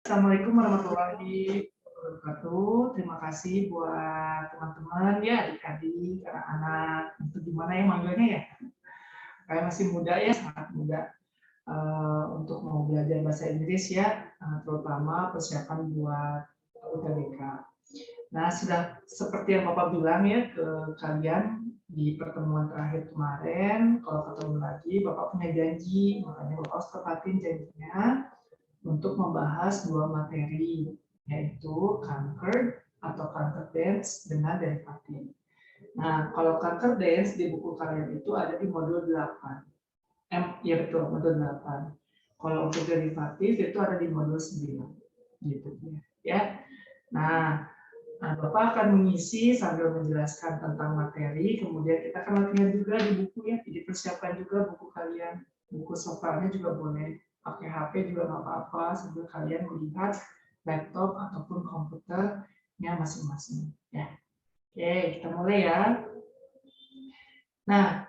Assalamualaikum warahmatullahi wabarakatuh. Terima kasih buat teman-teman ya, adik-adik, anak-anak, itu gimana ya manggilnya ya? Kayak masih muda ya, sangat muda. Untuk mau belajar bahasa Inggris ya, terutama persiapan buat UTBK. Nah, sudah seperti yang Bapak bilang ya ke kalian di pertemuan terakhir kemarin, kalau ketemu lagi, Bapak punya janji, makanya Bapak harus tepatin janjinya untuk membahas dua materi, yaitu Concord atau Concord Dance dengan derivatif. Nah, kalau Concord Dance di buku kalian itu ada di modul 8. Ya betul, modul 8. Kalau untuk derivatif itu ada di modul 9. Gitu ya. Nah, Bapak akan mengisi sambil menjelaskan tentang materi, kemudian kita akan latihan juga di buku ya, jadi persiapkan juga buku kalian, buku softwarenya juga boleh, pakai HP juga nggak apa-apa, sambil kalian melihat laptop ataupun komputernya masing-masing. Ya, oke, kita mulai ya. Nah,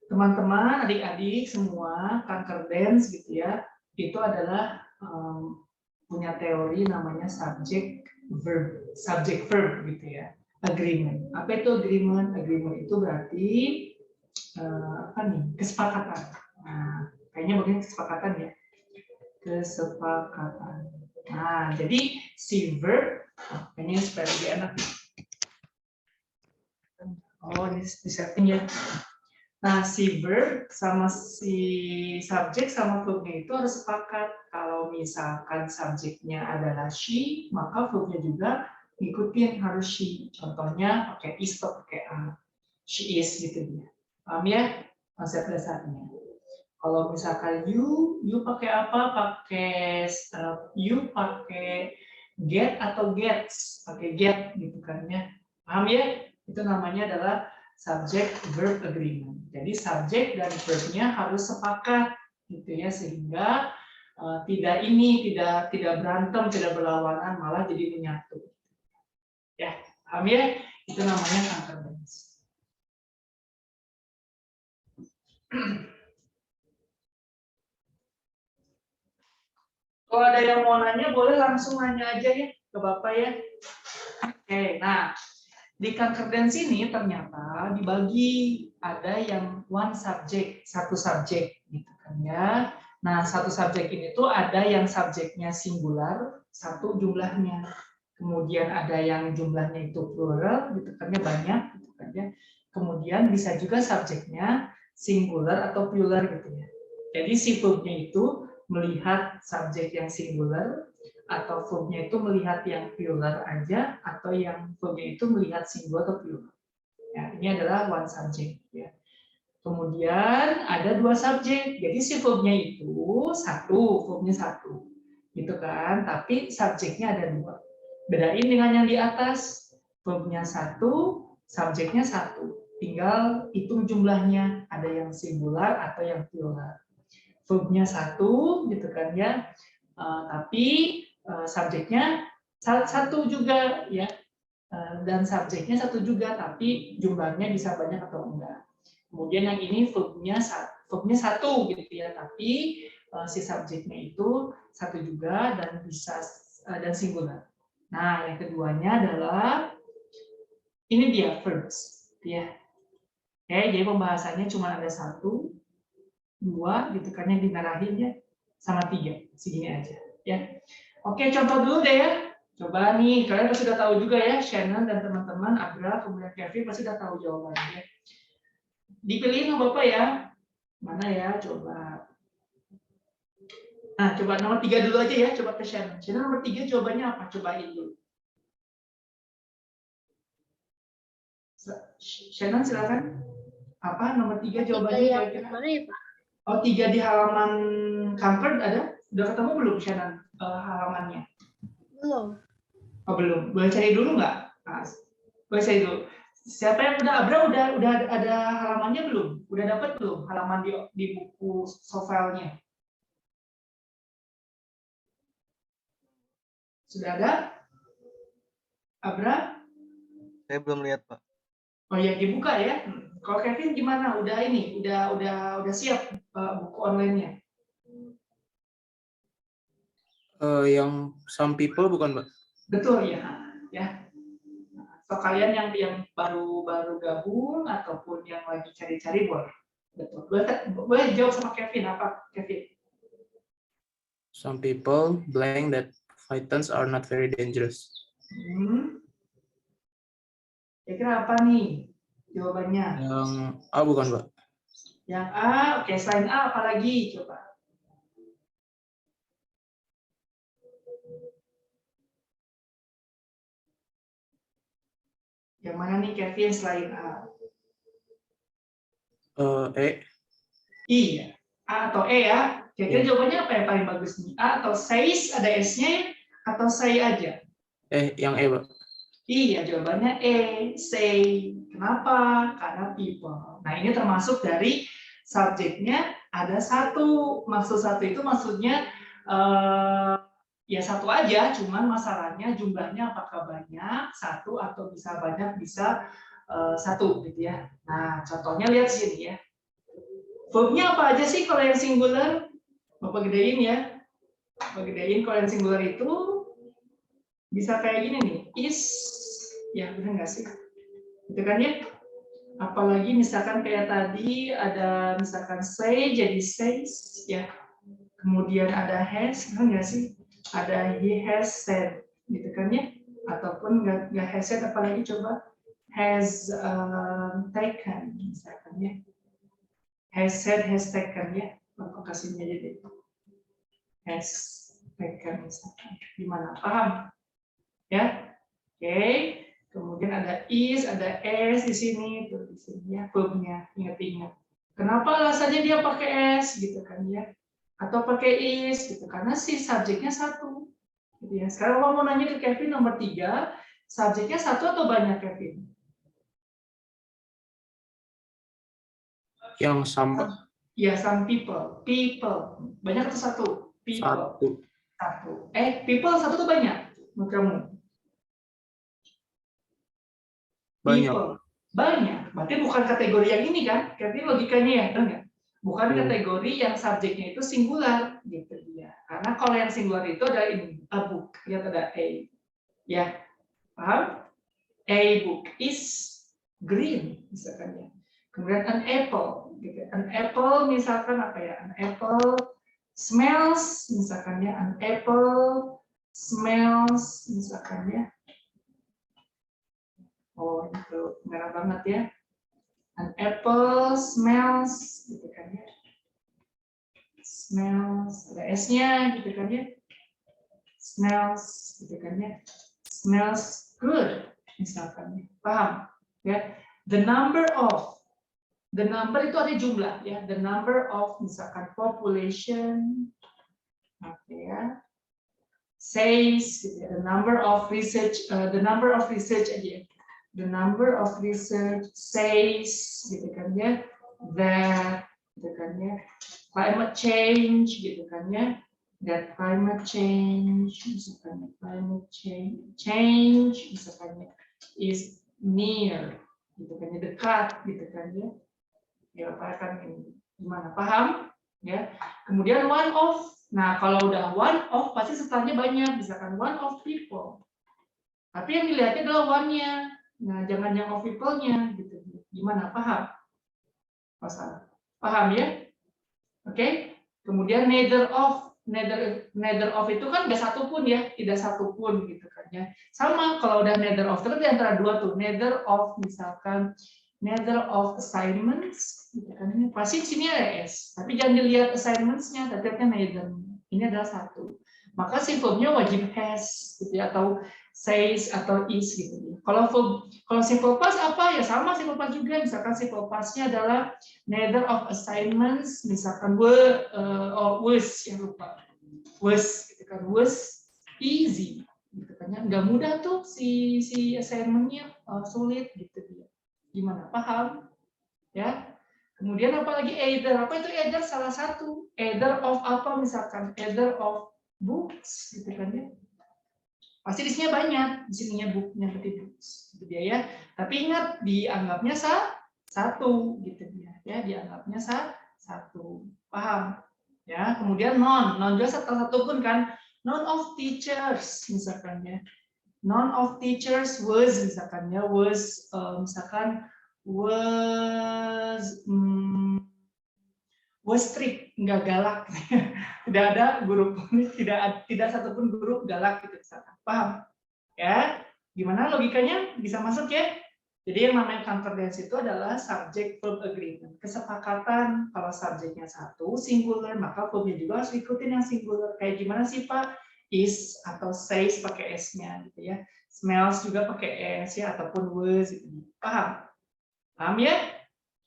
teman-teman, adik-adik semua, Concord Dance gitu ya, itu adalah punya teori namanya subject verb gitu ya, agreement. Apa itu agreement? Agreement itu berarti apa nih, kesepakatan. Nah, kayaknya mungkin kesepakatan ya, kesepakatan. Nah, jadi si verb, kayaknya supaya lebih enak. Oh, ini di setting ya. Nah, si verb sama si subjek sama verbnya itu harus sepakat. Kalau misalkan subjeknya adalah she, maka verbnya juga ngikutin harus she. Contohnya pakai is atau pakai a. She is gitu dia. Paham ya konsep dasarnya? Kalau misalkan you pakai apa? Pakai you pakai get atau gets, pakai get gitu kan ya. Paham ya? Itu namanya adalah subject verb agreement. Jadi subjek dan verbnya harus sepakat gitu ya, sehingga tidak berantem, tidak berlawanan, malah jadi menyatu. Ya, paham ya? Itu namanya concordance. Kalau ada yang mau nanya, boleh langsung nanya aja ya ke Bapak ya. Oke, nah di concordance ini ternyata dibagi, ada yang one subject, satu subjek gitu kan ya. Nah, satu subjek ini tuh ada yang subjeknya singular, satu jumlahnya. Kemudian ada yang jumlahnya itu plural gitu kan ya, banyak gitu kan ya. Kemudian bisa juga subjeknya singular atau plural gitu ya. Jadi si verbnya itu melihat subjek yang singular, atau verbnya itu melihat yang plural aja, atau yang verbnya itu melihat singular atau plural. Ya, ini adalah one subject ya. Kemudian ada dua subjek, jadi si verbnya itu verbnya satu, gitu kan? Tapi subjeknya ada dua. Bedain dengan yang di atas, verbnya satu, subjeknya satu. Tinggal hitung jumlahnya, ada yang singular atau yang plural. Verbnya satu, gitu kan ya. Tapi subjeknya satu juga ya, dan subjeknya satu juga, tapi jumlahnya bisa banyak atau enggak. Kemudian yang ini verbnya satu gitu ya, tapi si subjeknya itu satu juga dan bisa dan singular. Nah, yang keduanya adalah ini dia verbs ya. Oke, jadi pembahasannya cuma ada satu, dua gitu kan yang dimarahin ya, sama tiga, segini aja ya. Oke, contoh dulu deh ya. Coba nih, kalian pasti sudah tahu juga ya, Shannon dan teman-teman, Abra, kemudian Kevin pasti sudah tahu jawabannya. Dipilih sama Bapak ya. Mana ya, coba. Nah, coba nomor 3 dulu aja ya, coba ke Shannon. Shannon nomor 3 jawabannya apa? Cobain dulu. Shannon silakan. Apa nomor 3 jawabannya kira-kira? Mana ya, Pak? Oh, 3 di halaman Concord ada? Udah ketemu belum Shannon halamannya? Belum. Oh, belum. Boleh cari dulu nggak? Nah, boleh cari dulu. Siapa yang udah Abra udah ada halamannya belum? Udah dapat belum halaman di buku softfile-nya? Sudah ada? Abra? Saya belum lihat, Pak. Oh ya, dibuka ya. Kalau Kevin gimana? Udah ini, udah siap buku online-nya? Yang some people bukan, Mbak? Betul ya. Ya. So kalian yang baru gabung ataupun yang lagi cari-cari boleh. Betul. Boleh jawab sama Kevin apa Kevin? Some people blank that pythons are not very dangerous. Kira-kira apa nih jawabannya? Yang A bukan, Mbak? Yang A, oke. Selain A apa lagi? Coba. Yang mana nih Kevin selain A? E. I ya? A atau E ya? Kira-kira Ya. jawabannya apa yang paling bagus nih? A atau says, ada S-nya atau say aja? Yang E, Mbak. Iya, jawabannya E, say. Kenapa? Karena people. Nah, ini termasuk dari subjeknya ada satu. Maksud satu itu maksudnya ya satu aja, cuman masalahnya jumlahnya apakah banyak, satu atau bisa banyak, bisa satu gitu ya. Nah, contohnya lihat sini ya. Verbnya apa aja sih kalau yang singular? Bapak gedein ya. Bapak gedein kalau yang singular itu bisa kayak gini nih, is, ya benar nggak sih? Gitu kan ya? Apalagi misalkan kayak tadi ada misalkan say jadi says, ya. Kemudian ada has, benar nggak sih? Ada he has said, gitu kan ya? Ataupun nggak has said, apalagi coba has taken, misalkan ya. Has said, has taken ya. Bapak kasihnya jadi has taken misalkan. Gimana? Paham? Ya, oke. Kemudian ada is, ada s di sini, tuh di sini ya verbnya, ingat-ingat. Kenapa alasannya dia pakai s, gitu kan ya? Atau pakai is, gitu karena si subjeknya satu. Gitu ya. Sekarang kalau mau nanya ke Kevin nomor 3, subjeknya satu atau banyak Kevin? Yang some. Ya, some people, people. Banyak atau satu? People. Satu. People satu atau banyak? Menurut kamu? People. Banyak. Berarti bukan kategori yang ini kan? Berarti logikanya ya, enggak? Bukan kategori yang subjeknya itu singular gitu dia. Karena kalau yang singular itu ada ini, a book. Lihat ada a. Ya. Paham? A book is green misalkan ya. Kemudian an apple gitu. An apple misalkan apa ya? An apple smells misalkan ya. An apple smells misalkan ya. Oh, itu merah banget ya. An apple smells, gitu kan ya. Smells, ada S-nya, gitu kan ya. Smells, gitu kan ya. Smells good, misalkan. Paham? Ya. The number itu ada jumlah ya. The number of misalkan population, oke ya. Says, gitu ya. The number of research aja. The number of research says, gitu kan ya, that, gitu kan ya, climate change, gitu kan ya, that climate change, misalkan climate change, misalkan is near, gitu kan ya, dekat, gitu kan ya, ya akan ini, gimana, paham? Ya, kemudian one of, nah kalau udah one of pasti setelahnya banyak, misalkan one of people, tapi yang dilihatnya adalah one-nya. Nah, jangan yang of people-nya gitu. Gimana? Paham? Masalah. Paham ya? Oke. Kemudian neither of itu kan nggak satu pun ya, tidak satu pun gitu kan ya. Sama kalau udah neither of itu kan di antara dua tuh, neither of misalkan neither of assignments gitu kan. Ini pasti di sini ada s, tapi jangan dilihat assignments-nya, tapi neither. Ini adalah satu. Maka si verbnya wajib has gitu ya, atau says atau is gitu. Kalau simple past apa ya, sama simple past juga, misalkan simple past-nya adalah neither of assignments, misalkan was, yang lupa, was gitu kan, was easy gitu kan ya, nggak mudah tuh si assignment-nya, sulit gitu dia. Gimana, paham ya? Kemudian apalagi either, apa itu either? Salah satu, either of apa, misalkan either of books gitu kan ya, pasti di sini banyak, di sininya booknya berarti books gitu dia ya, tapi ingat dianggapnya satu gitu dia ya, dianggapnya satu, paham ya? Kemudian non juga salah satu pun kan, None of teachers misalkan ya. None of teachers was misalkan ya, was misalkan was strict, nggak galak. Tidak ada guru, tidak satupun guru galak gitu misalkan. Paham? Ya, gimana logikanya? Bisa masuk ya? Jadi yang namanya concordance itu adalah subject verb agreement. Kesepakatan kalau subjeknya satu singular, maka verbnya juga harus ikutin yang singular. Kayak gimana sih Pak? Is atau says pakai s-nya gitu ya. Smells juga pakai s ya, ataupun was gitu. Paham? Paham ya?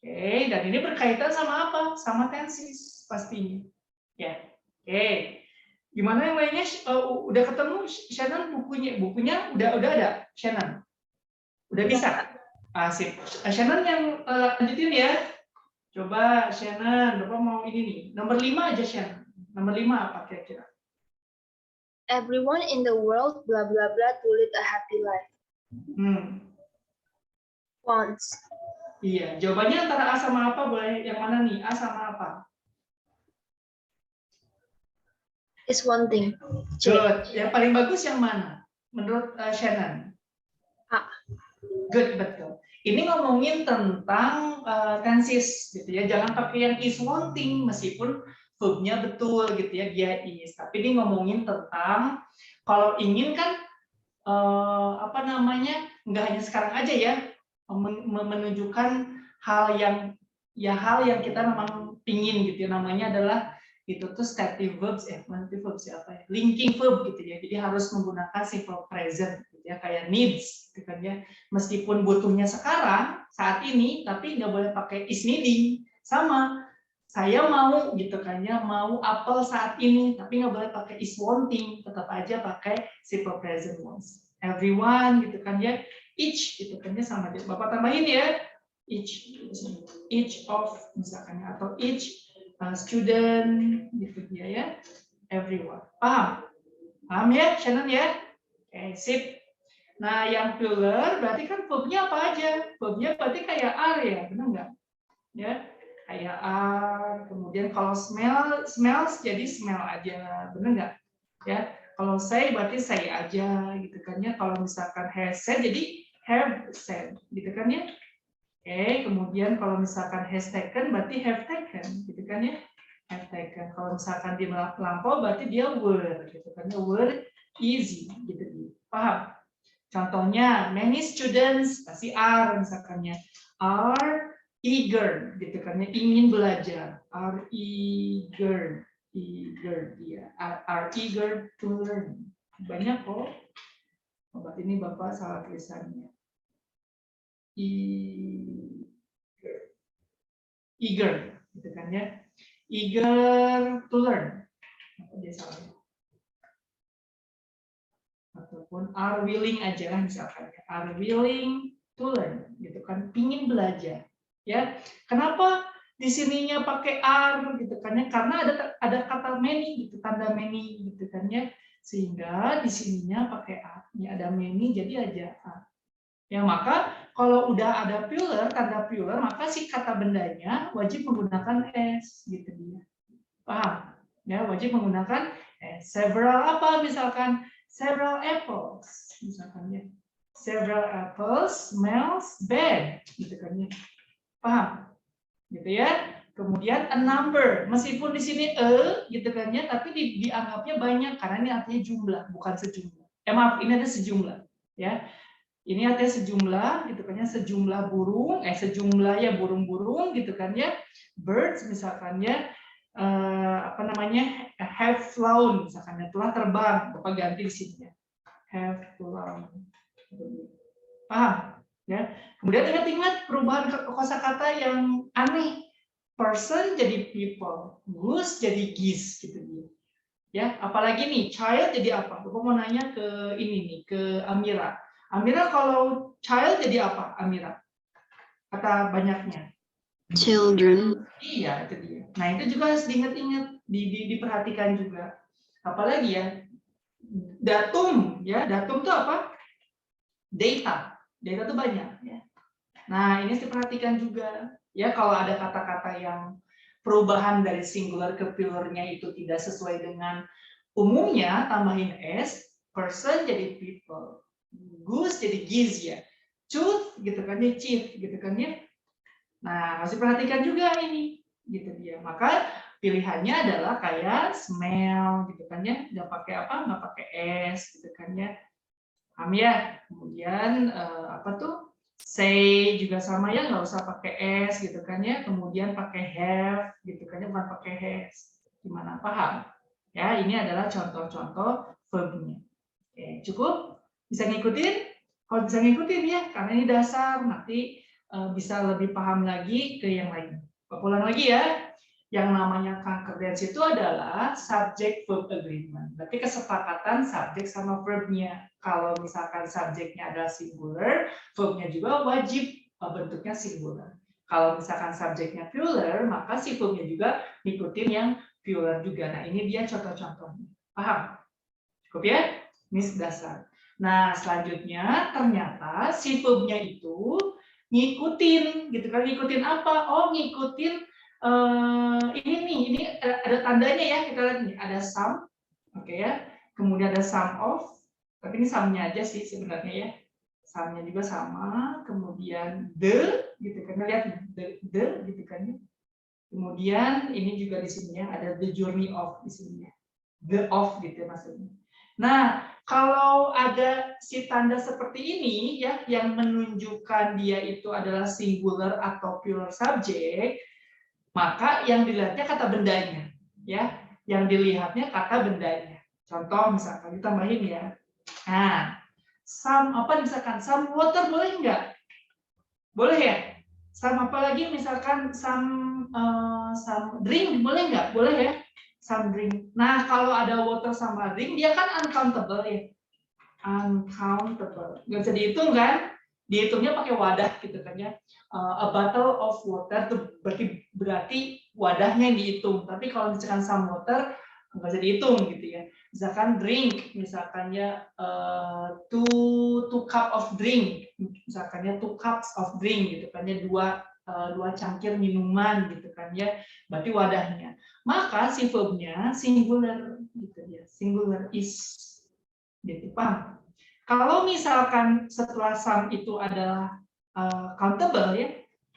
Oke, dan ini berkaitan sama apa? Sama tenses pastinya. Ya. Oke. Gimana yang lainnya? Udah ketemu Shannon bukunya? Bukunya udah ada Shannon. Udah bisa? Asik. Shannon yang lanjutin ya. Coba Shannon, Bapak mau ini nih. Nomor 5 aja Shannon. Nomor 5 apa kira-kira? Everyone in the world blah blah blah to lead a happy life. Wants. Iya, jawabannya antara A sama apa boleh? Yang mana nih? A sama apa? Is one thing. Good. Yang paling bagus yang mana? Menurut Shannon? A. Good, betul. Ini ngomongin tentang tenses gitu ya. Jangan pakai yang is wanting meskipun verbnya betul gitu ya, dia is. Tapi ini ngomongin tentang kalau ingin kan apa namanya? Nggak hanya sekarang aja ya, menunjukkan hal yang kita memang pingin gitu ya. Namanya adalah itu tuh stative verbs apa ya, linking verb gitu ya. Jadi harus menggunakan simple present gitu ya, kayak needs gitu kan ya. Meskipun butuhnya sekarang saat ini, tapi nggak boleh pakai is needing. Sama saya mau gitu kan ya, mau apel saat ini, tapi nggak boleh pakai is wanting, tetap aja pakai simple present wants. Everyone gitu kan ya, each gitu kan ya, sama aja. Bapak tambahin ya, each of misalkan ya, atau each student gitu dia ya, everyone. Paham? Paham ya, Shannon ya? Oke, sip. Nah, yang plural berarti kan verbnya apa aja? Verbnya berarti kayak are ya, benar nggak? Ya, kayak are. Kemudian kalau smells jadi smell aja, benar nggak? Ya, kalau say berarti say aja, gitu kan ya. Kalau misalkan has said jadi have said, gitu kan ya. Oke, kemudian kalau misalkan has taken berarti have taken, gitu kan ya, have taken. Kalau misalkan dia melampau berarti dia were, gitu kan ya, were easy, gitu. Paham? Contohnya many students pasti are misalkannya, are eager, gitu kan ya, ingin belajar, are eager dia, are eager to learn. Banyak kok. Obat ini Bapak salah tulisannya. Eager, gitu kan ya, eager to learn, apa dia salahnya? Ataupun are willing aja lah misalkan, are willing to learn, gitu kan, pingin belajar, ya. Kenapa di sininya pakai are, gitu kan ya? Karena ada kata many, gitu, tanda many, gitu kan ya, sehingga di sininya pakai are. Ini ada many, jadi aja are. Ya, maka kalau udah ada plural, tanda plural, maka si kata bendanya wajib menggunakan s, gitu dia. Paham? Ya, wajib menggunakan s. Several apa misalkan? Several apples, misalkan ya. Several apples smells bad, gitu kan ya. Paham? Gitu ya. Kemudian a number, meskipun di sini gitu kan ya, tapi dianggapnya banyak karena ini artinya jumlah, bukan sejumlah. Maaf, ini ada sejumlah, ya. Ini artinya sejumlah, gitu kan ya, sejumlah burung, sejumlah ya burung-burung, gitu kan ya, birds misalkan ya, apa namanya, have flown misalkan ya, telah terbang, Bapak ganti di sini ya, have flown. Paham? Ya. Kemudian ingat-ingat perubahan kosakata yang aneh, person jadi people, goose jadi geese, gitu dia. Ya, apalagi nih, child jadi apa? Bapak mau nanya ke ini nih, ke Amira. Amira kalau child jadi apa, Amira? Kata banyaknya. Children. Iya, itu dia. Nah, itu juga harus diingat-ingat, diperhatikan juga. Apalagi ya, datum, ya, datum itu apa? Data. Data itu banyak, ya. Nah, ini harus diperhatikan juga. Ya, kalau ada kata-kata yang perubahan dari singular ke pluralnya itu tidak sesuai dengan Umumnya tambahin s, person jadi people, goose jadi geese ya, tooth gitu kan ya, chief gitu kan ya. Nah, harus diperhatikan juga ini, gitu dia. Maka pilihannya adalah kayak smell gitu kan ya, nggak pakai apa, nggak pakai s gitu kan ya. Paham ya? Kemudian apa tuh? Say juga sama ya, nggak usah pakai s gitu kan ya. Kemudian pakai have gitu kan ya, bukan pakai has. Gimana? Paham? Ya, ini adalah contoh-contoh verbnya. Oke, cukup? Bisa ngikutin? Kalau bisa ngikutin ya, karena ini dasar, nanti bisa lebih paham lagi ke yang lain. Ulang lagi ya. Yang namanya concordance itu adalah subject verb agreement. Berarti kesepakatan subjek sama verbnya. Kalau misalkan subjeknya adalah singular, verbnya juga wajib bentuknya singular. Kalau misalkan subjeknya plural, maka si verbnya juga ngikutin yang plural juga. Nah, ini dia contoh-contohnya. Paham? Cukup ya? Ini dasar. Nah, selanjutnya ternyata si verbnya itu ngikutin, gitu kan? Ngikutin apa? Oh, ngikutin ini ada tandanya ya, kita lihat nih, ada some, oke ya. Kemudian ada sum of, tapi ini sumnya aja sih sebenarnya ya. Sumnya juga sama. Kemudian the, gitu kan? Lihat nih, the gitu kan ya. Kemudian ini juga di sini ya, ada the journey of di sini ya. The of gitu maksudnya. Nah, kalau ada si tanda seperti ini ya yang menunjukkan dia itu adalah singular atau plural subject, maka yang dilihatnya kata bendanya ya. Yang dilihatnya kata bendanya. Contoh misalkan ditambahin ya. Nah, some apa misalkan some water boleh enggak? Boleh ya? Some apa lagi misalkan some drink boleh enggak? Boleh ya? Some drink. Nah, kalau ada water sama drink, dia kan uncountable ya. Uncountable. Nggak bisa dihitung kan? Dihitungnya pakai wadah gitu kan ya. A bottle of water itu berarti wadahnya yang dihitung. Tapi kalau misalkan some water, nggak bisa dihitung gitu ya. Misalkan drink, misalkan ya two cup of drink, misalkan ya 2 cups of drink gitu kan ya, dua cangkir minuman gitu kan ya, berarti wadahnya. Maka si verbnya singular gitu ya, singular is gitu, paham? Kalau misalkan setelah some itu adalah countable ya,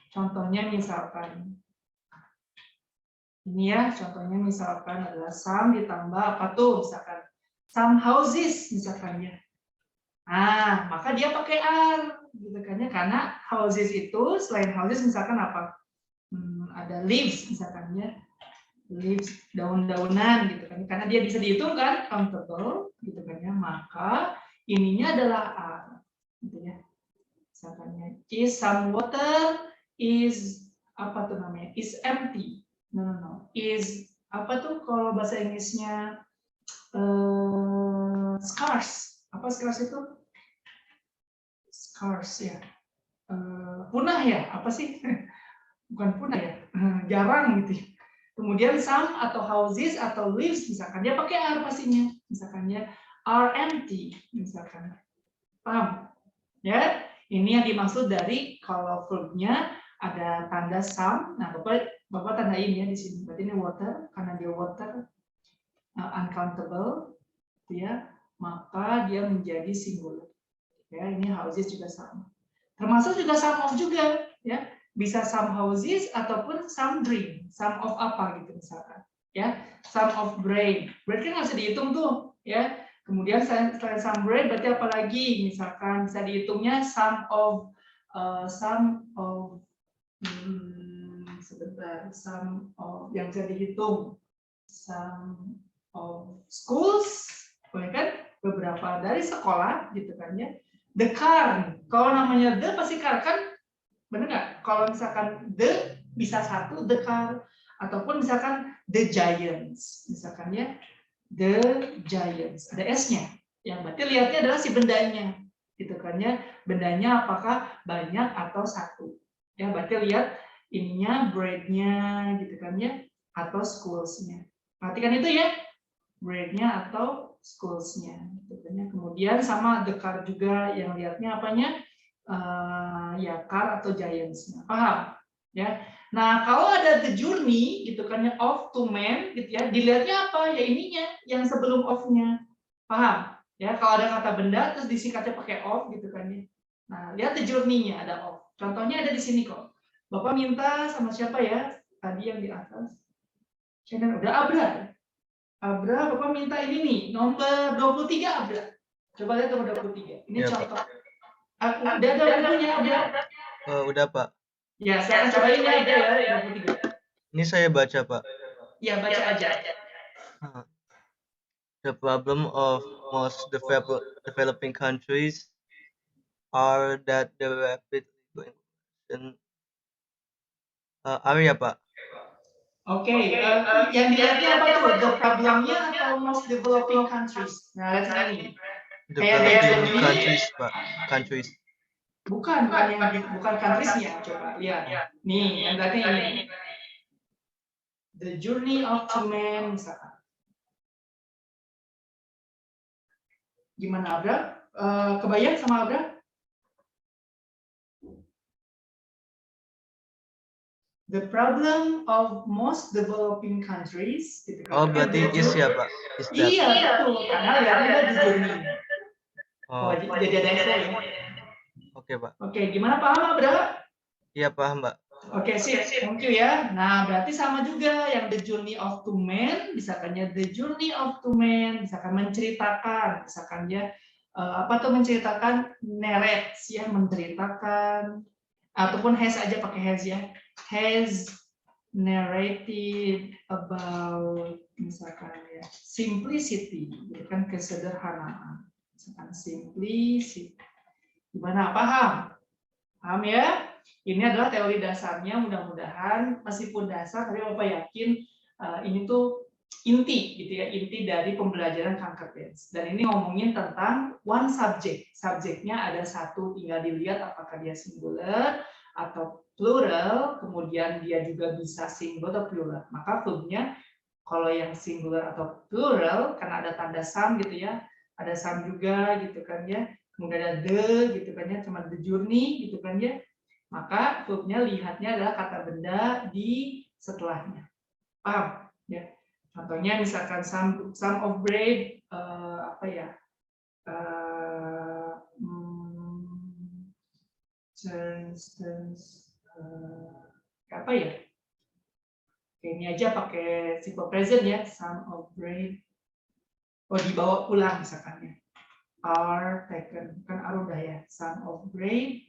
contohnya misalkan ini ya, contohnya misalkan adalah some ditambah apa tuh, misalkan some houses misalkan ya. Nah, maka dia pakai are gitu kan ya, karena houses itu selain houses misalkan apa? Ada leaves misalkan ya. Leaves, daun-daunan gitu kan. Karena dia bisa dihitung kan, countable gitu kan ya, maka ininya adalah are gitu ya. Misalkan is some water is apa tuh namanya? Is empty. No. Is apa tuh kalau bahasa Inggrisnya scarce. Apa scarce itu? Scarce ya. Punah ya? Apa sih? Bukan punah ya. Jarang gitu. Kemudian some atau houses atau leaves misalkan dia pakai are pastinya. Misalkannya are empty misalkan. Paham? Ya, ini yang dimaksud dari kalau verbnya ada tanda some. Nah, Bapak tandain ya di sini. Berarti ini water karena dia water uncountable ya, maka dia menjadi singular. Ya, ini houses juga sama. Termasuk juga some of juga ya. Bisa some houses ataupun some drink, some of apa gitu misalkan ya, some of bread kan nggak bisa dihitung tuh ya. Kemudian selain some bread berarti apa lagi, misalkan bisa dihitungnya some of sebentar, some of yang bisa dihitung, some of schools boleh kan, beberapa dari sekolah gitu kan ya. The car, kalau namanya the pasti car kan. Benar nggak? Kalau misalkan the bisa satu, the car, ataupun misalkan the giants, misalkan ya the giants, ada s-nya, yang berarti lihatnya adalah si bendanya, gitu kan ya, bendanya apakah banyak atau satu, ya berarti lihat ininya bread-nya, gitu kan ya, atau schools-nya, perhatikan itu ya, bread-nya atau schools-nya, gitu kan ya. Kemudian sama the car juga, yang lihatnya apanya? Ya car atau giants, paham ya. Nah, kalau ada the journey gitu kan ya, of to man gitu ya, dilihatnya apa? Ya ininya yang sebelum of-nya. Paham? Ya, kalau ada kata benda terus disingkatnya pakai of gitu kan ya. Nah, lihat the journey-nya ada of. Contohnya ada di sini kok. Bapak minta sama siapa ya? Tadi yang di atas. Saya udah Abra. Abra, Bapak minta ini nih, nomor 23 Abra. Coba lihat nomor 23. Ini Ya, contoh. Udah ada bukunya Abra. Udah, Pak. Ya, sekarang cobain ya ada ya 23. Ini saya baca, Pak. Ya, baca aja. The problem of most developing countries are that the rapid population ya, Pak. Oke, yang dilihatnya apa tuh? The problem-nya atau most developing countries? Nah, lihat sini. Developing countries, Pak. Countries. Bukan bukan countries-nya. Coba lihat. Nih, yang tadi ini. The journey of two men, misalkan. Gimana, Abra? Kebayang sama Abra? The problem of most developing countries. Gitu kan. Berarti is ya, Pak. Is that. Iya, betul. Karena lihatnya ada the journey. Jadi ada SO ya. Oke, Pak. Oke, gimana paham, Abra? Iya, paham, Pak. Oke, sip. Thank you ya. Nah, berarti sama juga yang the journey of two men, misalkannya the journey of two men, misalkan menceritakan, misalkan ya apa tuh menceritakan, narrates ya, menceritakan, ataupun has aja pakai has ya, has narrated about misalkan ya simplicity, gitu kan, kesederhanaan, misalkan simplicity. Gimana, paham? Paham ya? Ini adalah teori dasarnya, mudah-mudahan meskipun dasar, tapi Bapak yakin ini tuh inti gitu ya, inti dari pembelajaran kanker dance. Dan ini ngomongin tentang one subject. Subjeknya ada satu, tinggal dilihat apakah dia singular atau plural, kemudian dia juga bisa single atau plural. Maka verbnya kalau yang singular atau plural, karena ada tanda some gitu ya, ada some juga gitu kan ya, kemudian ada the gitu kan ya, cuma the journey gitu kan ya, maka verbnya lihatnya adalah kata benda di setelahnya. Paham? Ya. Contohnya misalkan some of bread, apa ya? Apa ya? Oke, ini aja pakai simple present ya, some of bread. Oh, dibawa pulang misalkan ya. Are taken, kan are udah ya. Some of bread.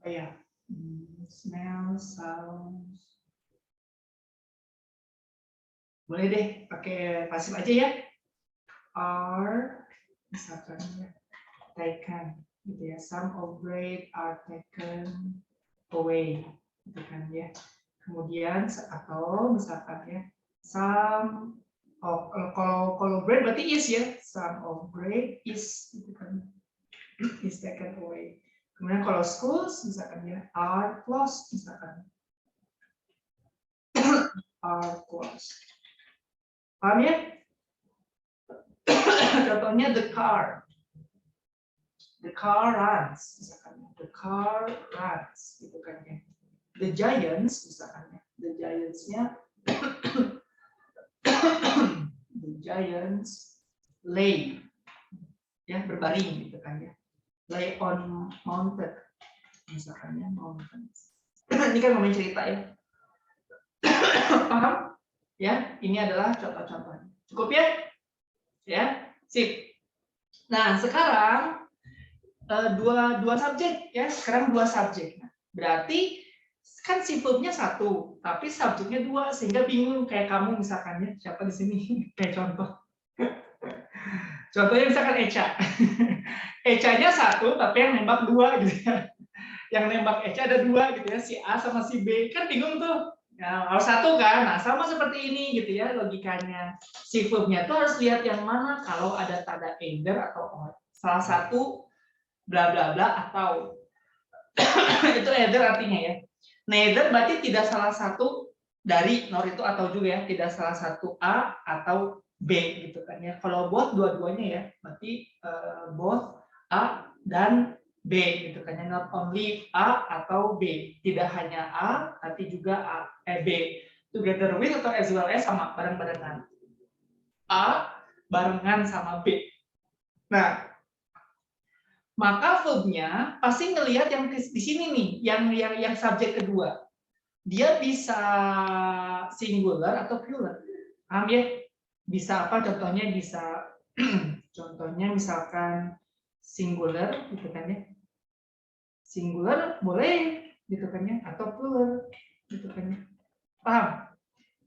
Oh ya, smell, sounds. Boleh deh, pakai pasif aja ya. Are, misalkan ya, taken, gitu ya. Some of bread are taken away, gitu kan ya. Kemudian atau misalkan ya, some of, kalau bread berarti is ya. Some of bread is, gitu kan, is taken away. Kemudian kalau schools misalkan ya, are closed misalkan. Are closed. Paham ya? Contohnya the car. The car runs misalkan. The car runs gitu kan ya. The giants misalkan ya. The giants-nya the giants lay ya, berbaring gitu kan ya. Lay on mountain misalkan ya, mountains. Ini kan ngomongin cerita ya. Paham? Ya, ini adalah contoh-contohnya. Cukup ya? Ya, sip. Nah, sekarang dua subjek ya. Sekarang dua subjek. Nah, berarti kan si verbnya satu, tapi subjeknya dua, sehingga bingung kayak kamu misalkan ya. Siapa di sini? Kayak contoh. Contohnya misalkan Eca. Eca-nya satu, tapi yang nembak dua gitu ya. Yang nembak Eca ada dua gitu ya, si A sama si B. Kan bingung tuh. Nah, harus satu kan, nah sama seperti ini gitu ya logikanya. Si verbnya tuh harus lihat yang mana kalau ada tanda either atau or. Salah satu bla bla bla atau itu either artinya ya. Neither berarti tidak salah satu dari nor itu atau juga ya, tidak salah satu A atau B gitu kan ya. Kalau both dua-duanya ya, berarti both A dan B gitu kan ya. Not only A atau B, tidak hanya A tapi juga B. Together with atau as well as sama bareng-barengan. A barengan sama B. Nah, maka verbnya pasti ngelihat yang di sini nih, yang subjek kedua. Dia bisa singular atau plural. Paham ya? Bisa apa? Contohnya bisa contohnya misalkan singular gitu kan ya. Singular boleh gitu kan ya, atau plural gitu kan ya. Paham?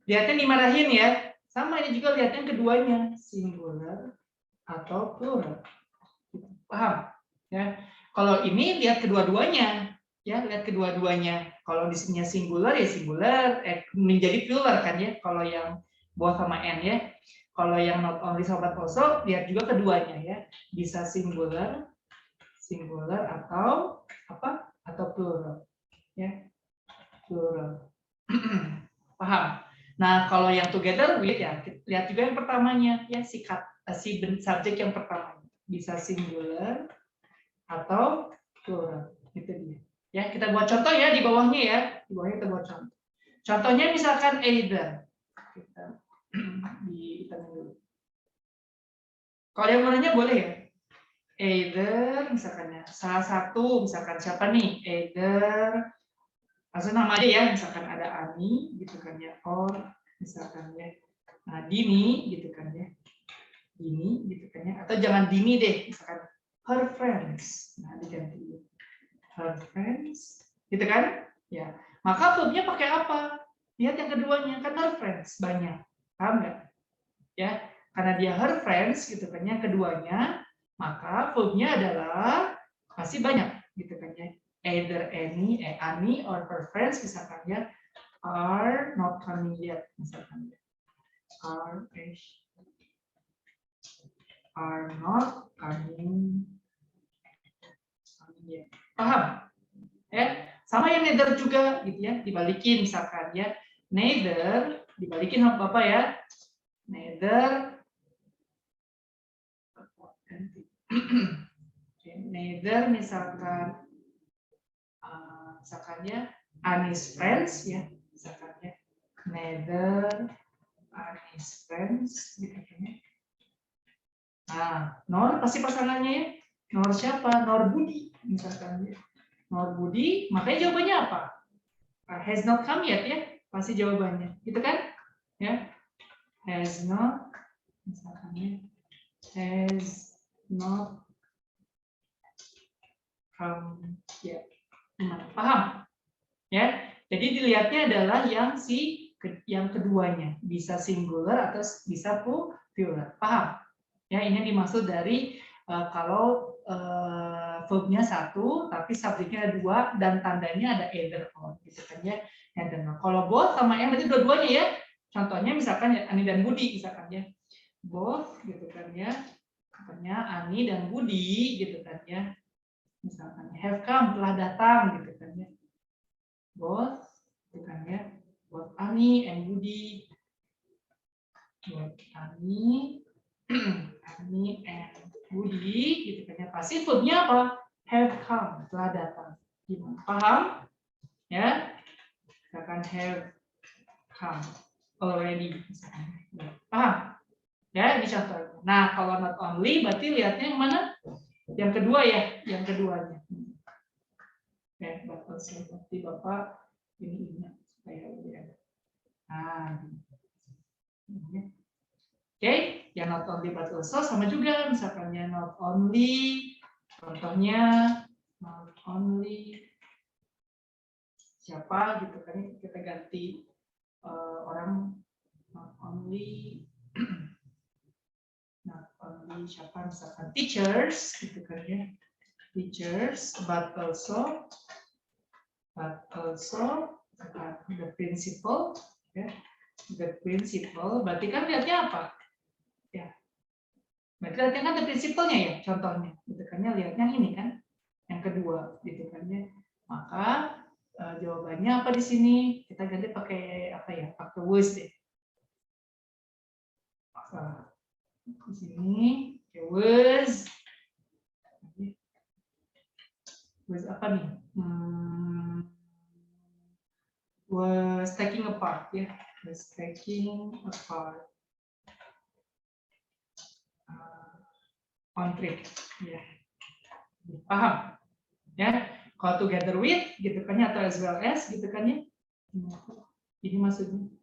Lihatnya dimarahin ya. Sama ini juga lihatnya keduanya, singular atau plural. Paham? Ya. Kalau ini lihat kedua-duanya, ya lihat kedua-duanya. Kalau di sini singular ya singular, menjadi plural kan ya. Kalau yang both sama n ya. Kalau yang not only sama but also, lihat juga keduanya ya. Bisa singular, singular atau apa? Atau plural, ya plural. Paham? Nah, kalau yang together with ya, lihat juga yang pertamanya ya si subjek yang pertama bisa singular atau plural, gitu dia. Ya, kita buat contoh ya di bawahnya ya, di bawahnya kita buat contoh. Contohnya misalkan either. Kita dulu. Kalau yang mananya boleh ya. Either misalkan ya, salah satu misalkan siapa nih? Either langsung nama aja ya, misalkan ada Ani gitu kan ya, or misalkan ya, nah Dini gitu kan ya, Dini gitu kan ya, atau jangan Dini deh, misalkan her friends, nah diganti her friends, gitu kan, ya, maka verbnya pakai apa? Lihat yang keduanya kan her friends banyak, paham nggak? Ya, karena dia her friends gitu kan ya, keduanya, maka verbnya adalah pasti banyak gitu kan ya. Either any, Ani or her friends misalkan ya are not coming yet misalkan ya. Are not coming yet. Paham? Ya, sama yang neither juga gitu ya, dibalikin misalkan ya. Neither dibalikin sama Bapak ya. Neither neither misalkan misalkannya Anis friends ya, misalkannya neither Anis friends gitu kan. Nah, nor pasti pasangannya ya. Nor siapa? Nor Budi misalkan ya. Nor Budi, makanya jawabannya apa? Has not come yet ya, pasti jawabannya. Gitu kan? Ya. Has not misalkannya has not come yet. Paham? Ya, jadi dilihatnya adalah yang yang keduanya, bisa singular atau bisa plural. Paham? Ya, ini dimaksud dari kalau verbnya satu tapi subjeknya ada dua dan tandanya ada either or gitu kan ya. Either or. Kalau both sama yang berarti dua-duanya ya. Contohnya misalkan ya, Ani dan Budi misalkan ya. Both gitu kan ya. Katanya Ani dan Budi gitu kan ya. Misalkan have come, telah datang gitu kan ya. Both, bukan ya, both Ani and Budi, both Ani, Ani and Budi, gitu kan ya. Pasti verbnya apa? Have come, telah datang. Gimana? Paham? Ya, misalkan have come already. Misalkan. Paham? Ya, ini contohnya. Nah, kalau not only, berarti lihatnya yang mana? Yang kedua ya, yang keduanya. Bapak berarti Bapak ini ingat supaya lebih ada. Nah, oke, yang not only but also sama juga, misalkannya not only, contohnya not only siapa gitu kan, kita ganti orang not only siapa, misalkan teachers gitu kan ya, teachers but also the principal ya, the principal berarti kan lihatnya apa ya, berarti lihatnya kan the principalnya ya, contohnya gitu kan ya, lihatnya ini kan yang kedua gitu kan ya, maka jawabannya apa di sini, kita ganti pakai apa ya, pakai was deh. di sini. Was apa nih? Was taking apart ya. Was taking apart. On trip. Ya. Paham? Ya. Kalau together with gitu kan ya, atau as well as gitu kan ya. Ini maksudnya.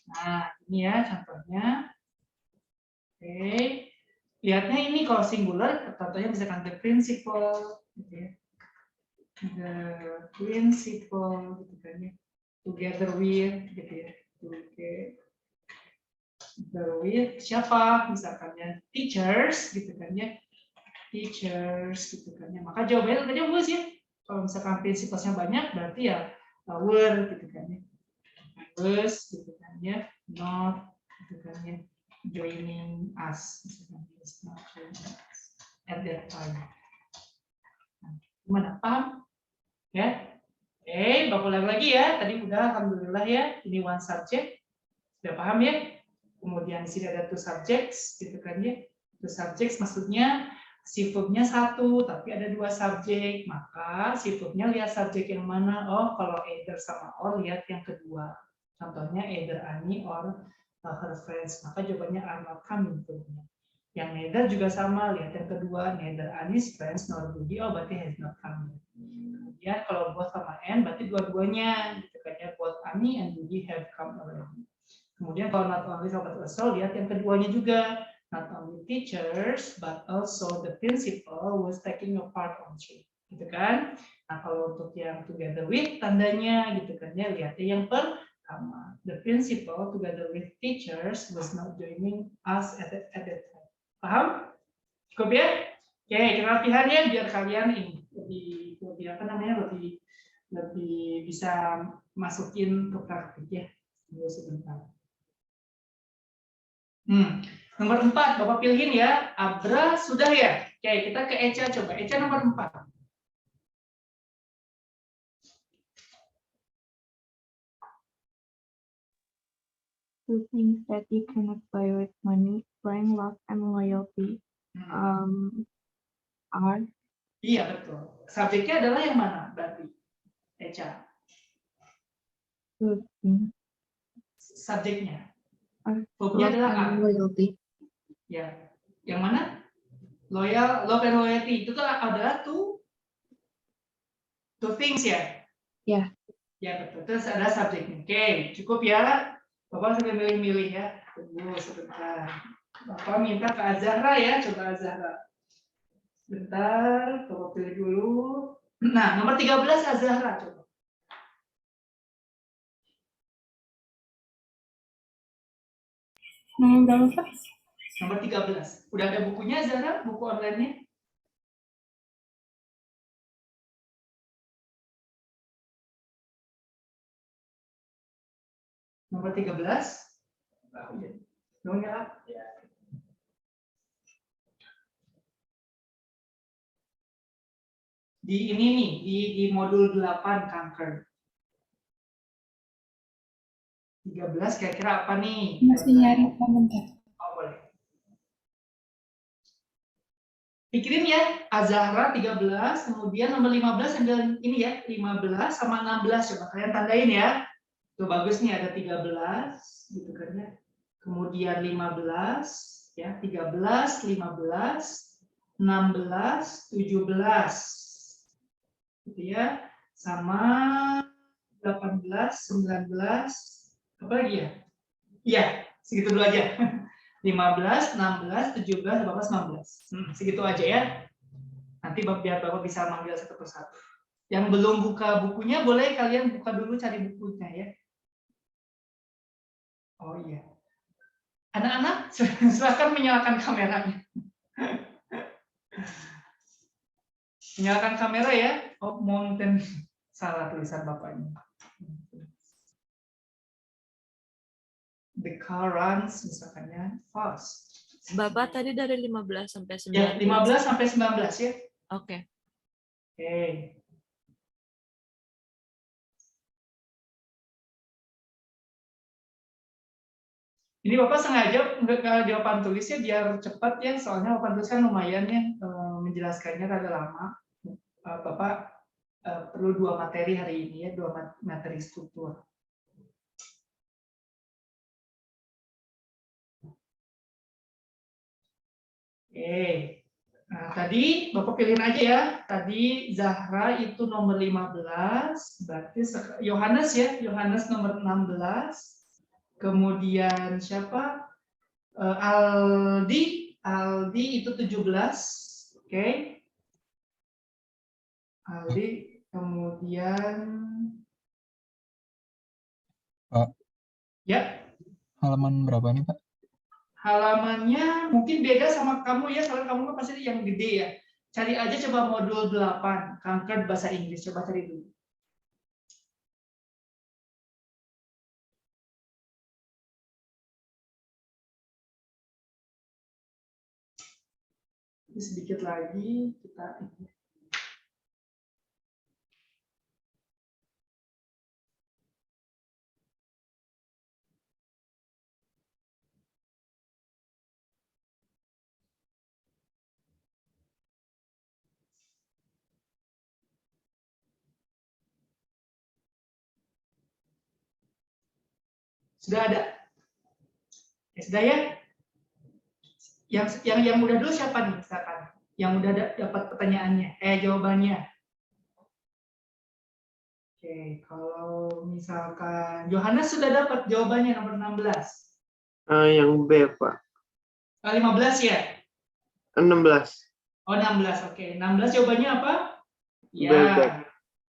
Nah, ini ya contohnya. Oke. Lihatnya ini kalau singular, contohnya misalkan the principal, gitu ya. The principal, gitu kan ya. Together with, gitu ya. Together with siapa? Misalkan ya teachers, gitu kan ya. Teachers, gitu kan ya. Maka jawabannya tadi was ya. Kalau misalkan principalnya banyak, berarti ya were, gitu kan ya. Was, gitu kan ya. Not, gitu kan ya. Joining us, at that time. Gimana, paham? Ya, Bapak ulang lagi ya. Tadi udah, alhamdulillah ya. Ini one subject, sudah paham ya. Kemudian di sini ada two subjects, gitu kan ya. Two subjects maksudnya si verbnya satu, tapi ada dua subjek. Maka si verbnya lihat subjek yang mana. Oh, kalau either sama or lihat yang kedua. Contohnya either Ani or her friends, maka jawabannya are not coming. Yang neither juga sama, lihat yang kedua, neither Ani's friends nor Budi, oh berarti has not come. Kemudian kalau both sama and, berarti dua-duanya, gitu kan ya, both Ani and Budi have come already. Kemudian kalau not only but also, lihat yang keduanya juga, not only teachers but also the principal was taking a part on trip, gitu kan. Nah kalau untuk yang together with, tandanya gitu kan ya, lihatnya yang pertama, the principal together with teachers was not joining us at that time. Paham? Cukup ya? Oke, kita latihan ya biar kalian ini lebih apa namanya, lebih bisa masukin ke praktik ya. Tunggu sebentar. Nomor 4, Bapak pilihin ya. Abra sudah ya? Oke, kita ke Eca coba. Eca nomor 4. Two things that you cannot buy with money, friend, love, and loyalty, are. Iya betul. Subjeknya adalah yang mana berarti? Eca. Two things. Subjeknya. Love adalah and loyalty. Ya. Yang mana? Love and loyalty. Itu tuh adalah two things ya? Ya. Ya betul. Terus ada subjeknya. Oke, cukup ya. Bapak sambil milih-milih ya. Tunggu sebentar. Bapak minta ke Azahra ya. Coba Azahra. Bentar, Bapak pilih dulu. Nah, nomor 13 Azahra. Coba. Nomor 13. Udah ada bukunya Azahra? Buku online-nya? Nomor 13. Di ini nih, di modul 8 kanker. 13 kira-kira apa nih? Masih nyari komentar. Oh, boleh. Pikirin ya, Azahra 13, kemudian nomor 15 ambil ini ya, 15 sama 16 coba kalian tandain ya. Tuh bagus nih ada 13 gitu kan ya. Kemudian 15 ya, 13, 15, 16, 17. Gitu ya. Sama 18, 19, apa lagi ya? Iya, segitu dulu aja. 15, 16, 17, 18, 19. Segitu aja ya. Nanti biar Bapak bisa manggil satu persatu. Yang belum buka bukunya, boleh kalian buka dulu cari bukunya ya. Oh iya. Anak-anak, silakan menyalakan kameranya. Menyalakan kamera ya. Oh, mountain. Salah tulisan Bapaknya. The car runs, misalkan ya, fast. Bapak tadi dari 15 sampai 19. Ya, 15 sampai 19 ya. Oke. Oke. Ini Bapak sengaja nggak jawaban tulisnya biar cepat ya, soalnya jawaban tulis kan lumayan ya, menjelaskannya rada lama. Bapak perlu 2 materi hari ini ya, 2 materi struktur. Oke. Nah, tadi Bapak pilihin aja ya. Tadi Zahra itu nomor 15, berarti Yohanes ya, Yohanes nomor 16. Kemudian siapa? Aldi itu 17. Oke. Aldi, kemudian Pak, ya, halaman berapa nih, Pak? halamannya mungkin beda sama kamu ya, soalnya kamu kan pasti yang gede ya. Cari aja coba modul 8, kanker bahasa Inggris, coba cari dulu. Ini sedikit lagi kita sudah ada. Ya, sudah ya. Yang udah dulu siapa nih misalkan? Yang udah dapat pertanyaannya, jawabannya. Oke, kalau misalkan Yohanes sudah dapat jawabannya nomor 16. Yang B, Pak. 15 ya? 16. Oh, 16. Oke, 16 jawabannya apa? Ya. Back.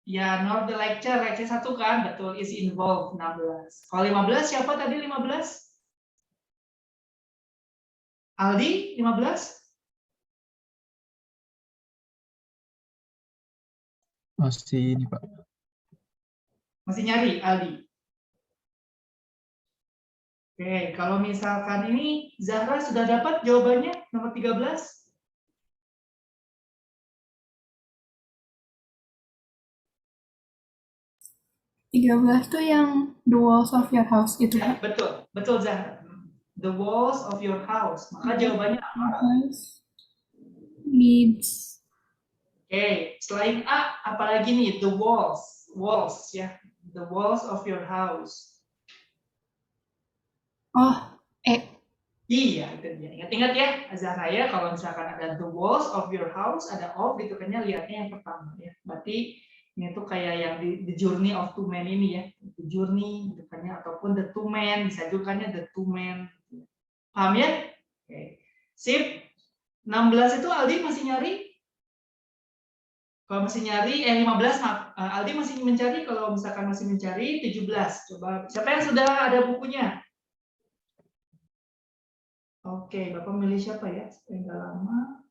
Ya, not the lecture 1 kan? Betul, is involved 16. Kalau 15 siapa tadi 15? Aldi 15? Masih ini, Pak. Masih nyari Aldi. Oke, kalau misalkan ini Zahra sudah dapat jawabannya nomor 13? 13 tuh yang the walls of your house itu, Ya, Pak. betul Zahra. The walls of your house. Maka jawabannya apa? House needs. Oke, selain A, apalagi nih? The walls ya. The walls of your house. Oh, Iya, itu dia. Ingat-ingat ya, Zahra ya, kalau misalkan ada the walls of your house, ada of, gitu kan ya, lihatnya yang pertama ya. Berarti ini tuh kayak yang the journey of two men ini ya. The journey, gitu kan ya, ataupun the two men, bisa juga kan ya, the two men. Paham ya? Oke. Sip. 16 itu Aldi masih nyari? Kalau masih nyari, 15 maaf. Aldi masih mencari, kalau misalkan masih mencari, 17. Coba, siapa yang sudah ada bukunya? Oke, Bapak milih siapa ya? Supaya nggak lama.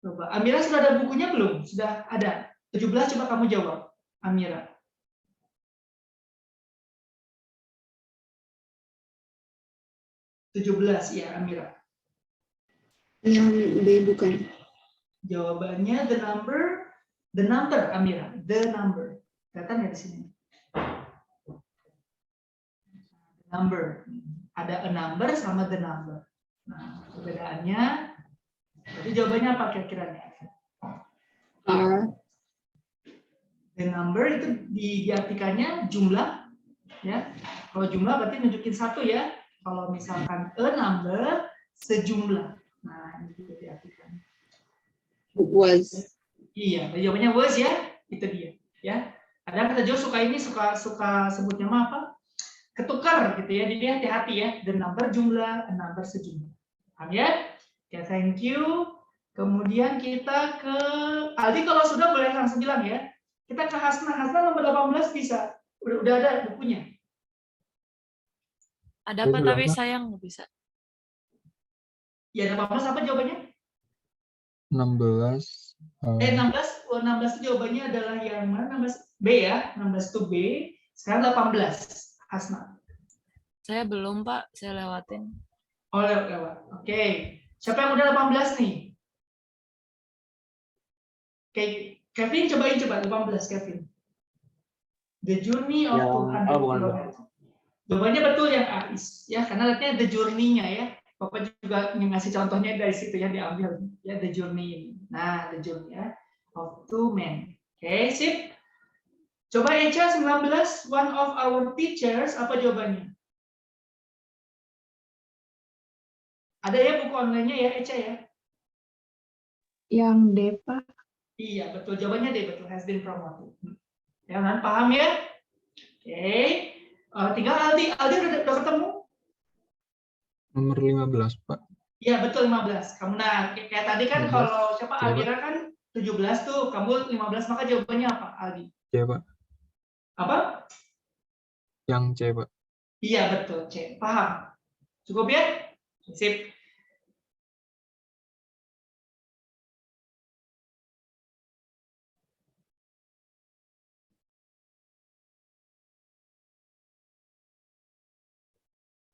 Coba, Amira sudah ada bukunya belum? Sudah ada. 17 coba kamu jawab, Amira. Ya, Amira. Yang B bukan. Jawabannya the number Amira, the number. Kelihatan ya di sini. Number. Ada a number sama the number. Nah, perbedaannya, jadi jawabannya apa kira-kira? R. The number itu diartikannya jumlah, ya. Kalau jumlah berarti nunjukin 1 ya. Kalau misalkan a number, sejumlah. Nah, ini juga diartikan. Was. Iya, jawabannya was ya. Itu dia, ya. Kadang kita juga suka sebutnya apa? Ketukar gitu ya. Jadi hati-hati ya. The number jumlah, a number sejumlah. Paham ya? Oke, thank you. Kemudian kita ke Aldi, kalau sudah boleh langsung bilang ya. Kita ke Hasna nomor 18 bisa. Udah ada bukunya. Ada apa tapi sayang nggak bisa. Ya, 18 apa jawabannya? 16. 16 itu jawabannya adalah yang mana? 16 B ya. 16 itu B. Sekarang 18. Hasna. Saya belum, Pak. Saya lewatin. Oh, lewat. Oke. Siapa yang udah 18 nih? Oke, Kevin coba 18 Kevin. The journey of 200 km. Jawabannya betul yang A is, ya, karena artinya the journey-nya ya. Bapak juga ngasih contohnya dari situ yang diambil, ya, the journey. Nah, the journey ya of two men. Oke, sip. Coba Echa 19, one of our teachers, apa jawabannya? Ada ya buku online-nya ya, Echa ya? Yang D, Pak. Iya, betul. Jawabannya D, betul. Has been promoted. Ya, kan? Paham ya? Oke. Tinggal Aldi. Aldi udah ketemu? Nomor 15, Pak. Iya, betul 15. Kamu nah, kayak tadi kan 15. kalau siapa Coba. Almira kan 17 tuh, kamu 15, maka jawabannya apa, Aldi? C, Pak. Apa? Yang C, Pak. Iya, betul, C. Paham? Cukup ya? Sip.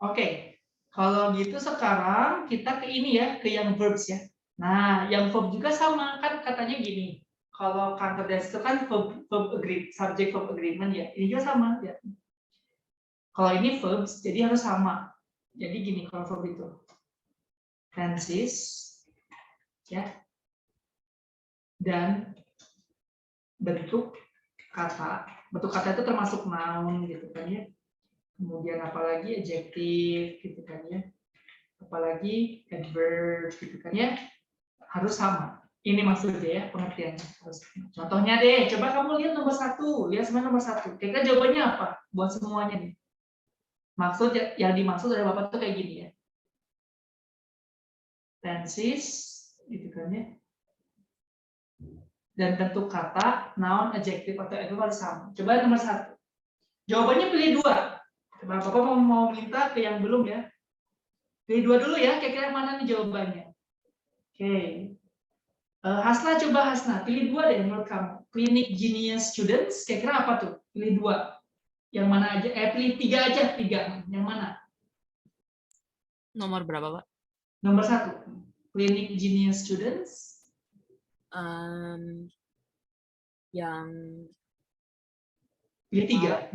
Oke. Kalau gitu sekarang kita ke ini ya, ke yang verbs ya. Nah, yang verb juga sama kan katanya gini. Kalau counter das itu kan verb agree, subject verb agreement ya. Ini juga sama ya. Kalau ini verbs, jadi harus sama. Jadi gini kalau verb itu. Tenses ya. Dan bentuk kata. Bentuk kata itu termasuk noun gitu kan ya. Kemudian apalagi adjektif gitu kan ya. Apalagi adverb gitu kan ya. Harus sama. Ini maksudnya ya pengertiannya. Contohnya deh, coba kamu lihat nomor 1. Lihat semuanya nomor 1. Kira-kira jawabannya apa? Buat semuanya nih. Maksud yang dimaksud dari Bapak tuh kayak gini ya. Tenses gitu kan ya. Dan bentuk kata, noun, adjektif atau adverb harus sama. Coba nomor 1. Jawabannya pilih 2. Coba Bapak mau minta ke yang belum ya. Pilih 2 dulu ya, kira-kira mana nih jawabannya. Oke. Hasna, coba Hasna, pilih 2 deh menurut kamu. Clinic Genius Students, kira-kira apa tuh? Pilih 2. Yang mana aja? Pilih 3 aja, 3. Yang mana? Nomor berapa, Pak? Nomor 1. Clinic Genius Students. Yang Pilih 3.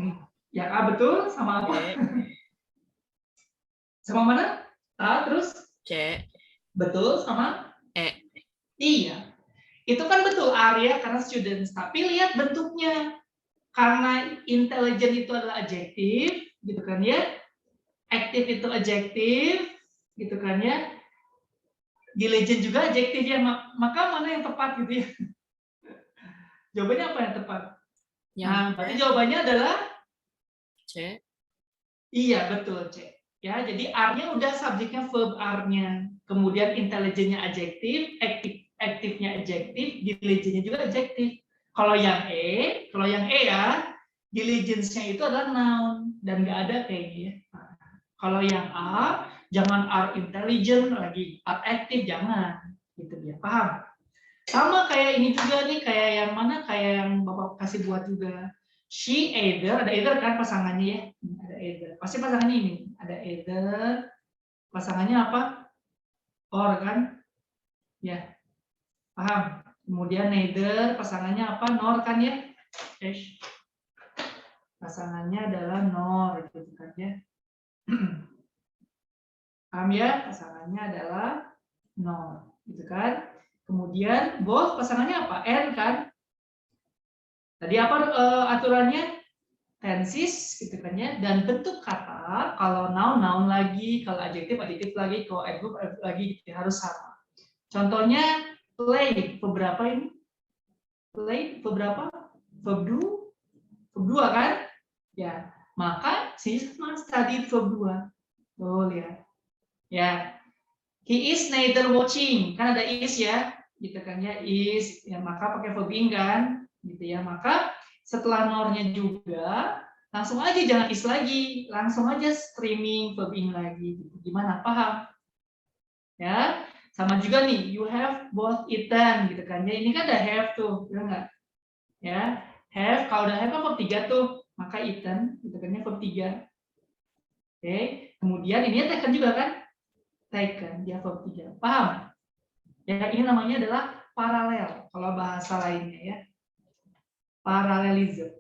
Yang A betul, sama apa? C. Sama mana? A, terus? C. Betul, sama? E. Iya. Itu kan betul area karena students. Tapi lihat bentuknya. Karena intelligent itu adalah adjektif, gitu kan ya. Active itu adjektif, gitu kan ya. Diligent juga adjektif ya. Maka mana yang tepat gitu ya? Jawabannya apa yang tepat? Nah, berarti jawabannya adalah C. Iya, betul, C. Ya, jadi R-nya udah subjeknya verb R-nya. Kemudian intelligent-nya adjektif, aktifnya adjektif, diligent-nya juga adjektif. Kalau yang E ya, diligence-nya itu adalah noun dan nggak ada kayaknya ya. Nah, kalau yang A, jangan R intelligent lagi, R aktif jangan. Gitu dia. Paham? Sama kayak ini juga nih, kayak yang mana? Kayak yang Bapak kasih buat juga. She either, ada either kan pasangannya ya. Ada either. Pasti pasangannya ini. Ada either. Pasangannya apa? Or kan? Ya. Paham? Kemudian neither, pasangannya apa? Nor kan ya? Pasangannya adalah nor gitu kan ya. Paham ya? Pasangannya adalah nor gitu kan. Kemudian both pasangannya apa? And kan? Tadi apa aturannya? Tenses gitu kan ya. Dan bentuk kata kalau noun lagi, kalau adjektif lagi, kalau adverb lagi gitu, harus sama. Contohnya play, verb berapa ini? Play, verb berapa? Verb 2 kan? Ya, maka si sama study verb 2. Tuh lihat. Ya. He is neither watching, kan ada is ya, gitu kan ya, is, ya maka pakai verb ing kan, gitu ya. Maka setelah nornya juga, langsung aja jangan is lagi, langsung aja streaming verb ing lagi. Gitu. Gimana? Paham? Ya. Sama juga nih, you have both eaten, gitu kan. Ya, ini kan ada have tuh, ya enggak? Ya, have, kalau udah have kan verb 3 tuh, maka eaten, gitu kan ya, verb 3. Oke, kemudian ini taken juga kan? Taken, dia verb 3. Paham? Ya, ini namanya adalah paralel, kalau bahasa lainnya ya. Parallelism.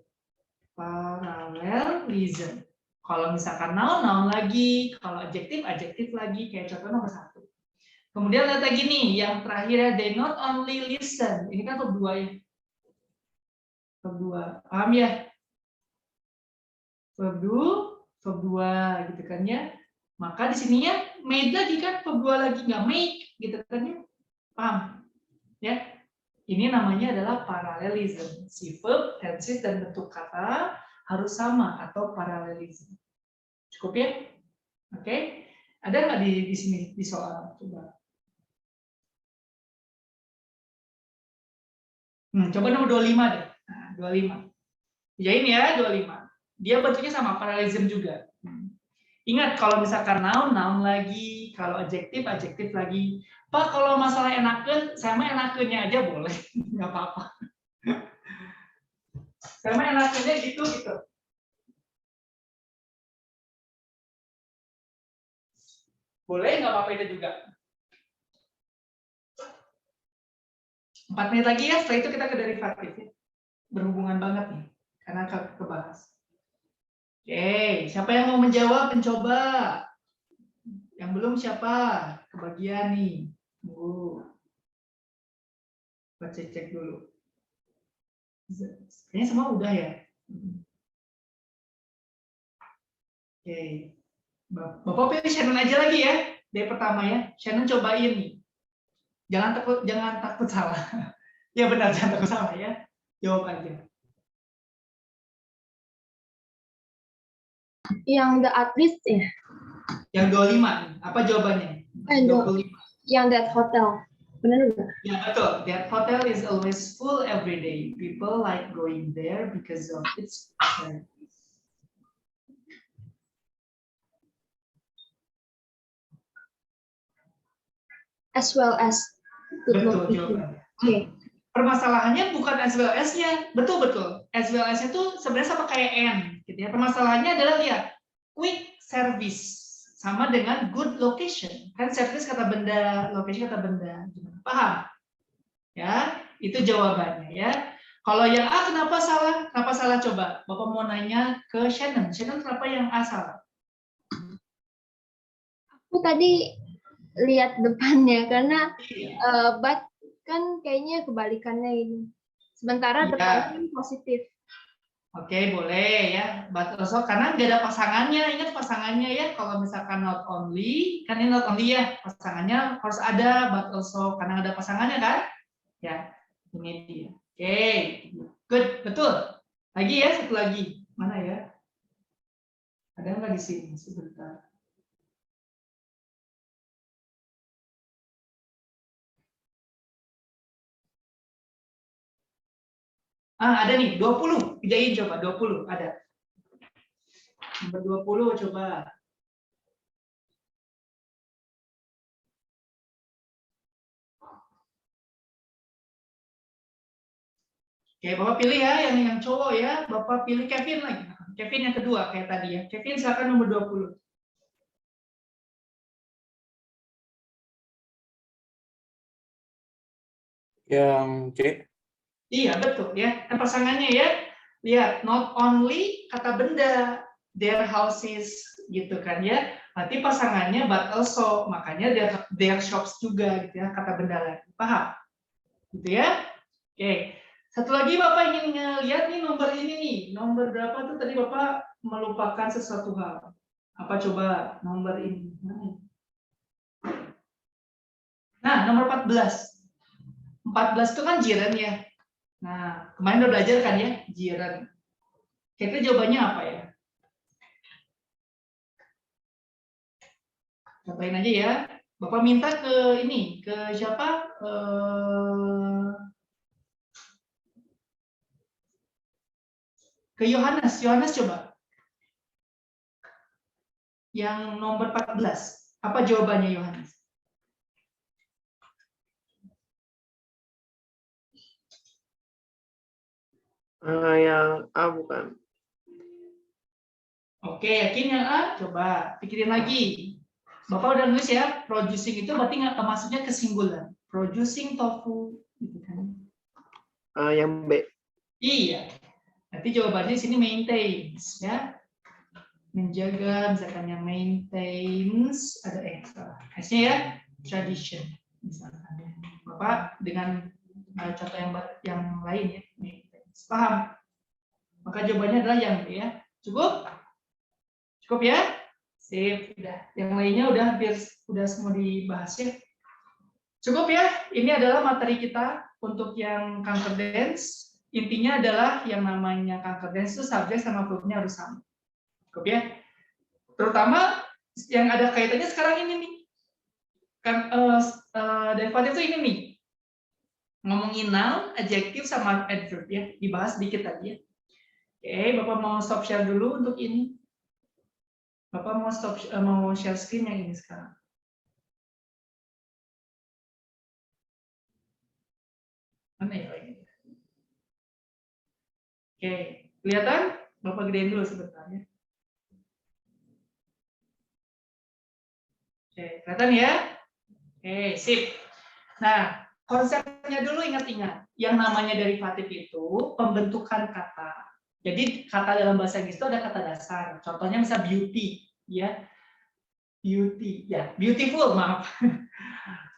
Parallelism. Kalau misalkan noun, noun lagi. Kalau adjektif, adjektif lagi. Kayak contoh nomor 1. Kemudian lihat lagi nih, yang terakhir ya, they not only listen. Ini kan verb 2 ya. Verb 2. Paham ya? Verb 2 gitu kan ya. Maka di sininya made lagi kan, verb 2 lagi, nggak make gitu kan ya. Paham? Ya. Ini namanya adalah parallelism. Si verb, tenses, dan bentuk kata harus sama atau parallelism. Cukup ya? Oke. Ada nggak di sini di soal? Coba. Coba nomor 25 deh. Nah, 25. Jain ya 25. Dia bentuknya sama, parallelism juga. Ingat kalau misalkan noun, noun lagi, kalau adjektif, adjektif lagi. Pak, kalau masalah enakeun, saya mah enakeunnya aja boleh, nggak apa-apa. Saya mah enakeunnya gitu. Boleh, nggak apa-apa itu juga. 4 menit lagi ya, setelah itu kita ke derivatif ya. Berhubungan banget nih, karena kebahas. Oke, siapa yang mau menjawab, mencoba? Yang belum siapa? Kebagian nih. Kita cek dulu. Kayaknya semua udah ya. Oke. Bapak pilih Shannon aja lagi ya. Dari pertama ya. Shannon cobain nih. Jangan takut salah. Ya benar, jangan takut salah ya. Jawab aja. Yang the artist ya? Yang 25 nih. Apa jawabannya? 25. Yang that hotel. Benar nggak? Ya betul. That hotel is always full every day. People like going there because of its service. As well as good Betul location. jawabannya. Oke. Permasalahannya bukan as well as-nya. Betul. As well as-nya itu sebenarnya sama kayak and. Gitu ya. Permasalahannya adalah lihat. Quick service. Sama dengan good location. Kan service kata benda, location kata benda. Paham? Ya, itu jawabannya ya. Kalau yang A kenapa salah? Kenapa salah coba? Bapak mau nanya ke Shannon. Shannon kenapa yang A salah? Aku tadi lihat depannya karena Iya. but kan kayaknya kebalikannya ini. Sementara Iya. depannya positif. Oke, boleh ya. But also karena nggak ada pasangannya. Ingat pasangannya ya. Kalau misalkan not only, kan ini not only ya. Pasangannya harus ada, but also karena ada pasangannya kan? Ya, ini dia. Oke, good, betul. Lagi ya, satu lagi. Mana ya? Ada nggak di sini? Sebentar. Ada nih, 20. Pijain coba, 20. Ada. Nomor 20 coba. Oke, Bapak pilih ya, yang cowok ya. Bapak pilih Kevin lagi. Kevin yang kedua, kayak tadi ya. Kevin silakan nomor 20. Yang C. Iya, betul ya. Kan pasangannya ya. Lihat, not only kata benda, their houses gitu kan ya. Nanti pasangannya but also, makanya their shops juga gitu ya, kata benda lagi. Paham? Gitu ya. Oke. Satu lagi Bapak ingin lihat nih nomor ini nih. Nomor berapa tuh tadi Bapak melupakan sesuatu hal. Apa coba nomor ini? Nah, nomor 14. 14 itu kan jiran ya. Nah, kemarin udah belajar kan ya, jiran. Kira-kira jawabannya apa ya? Cobain aja ya. Bapak minta ke ini, ke siapa? Ke Yohanes. Yohanes coba. Yang nomor 14. Apa jawabannya Yohanes? Yang A bukan. Oke, yakin yang A? Coba pikirin lagi. Bapak udah nulis ya, producing itu berarti nggak maksudnya ke singular. Producing tofu, gitu kan? Yang B. Iya. Nanti jawabannya di sini maintains, ya. menjaga, misalkan yang maintains, ada S-nya ya, tradition, misalkan. Bapak dengan contoh yang lain ya, maintains. Paham? Maka jawabannya adalah yang B ya. Cukup? Cukup ya? Sip, udah. Yang lainnya udah semua dibahas ya. Cukup ya. Ini adalah materi kita untuk yang concordance. Intinya adalah yang namanya concordance itu subjek sama verbnya harus sama. Cukup ya. Terutama yang ada kaitannya sekarang ini nih. Kan derivatif itu ini nih. Ngomongin noun, adjektif sama adverb ya. Dibahas sedikit tadi ya. Oke, Bapak mau stop share dulu untuk ini. Bapak mau share screen yang ini sekarang. Mana ya ini? Oke, kelihatan? Bapak gedein dulu sebentar ya. Oke, kelihatan ya? Oke, sip. Nah, konsepnya dulu ingat-ingat. Yang namanya derivatif itu pembentukan kata. Jadi kata dalam bahasa Inggris itu ada kata dasar. Contohnya misal beauty, ya. Beauty, ya. Beautiful, maaf.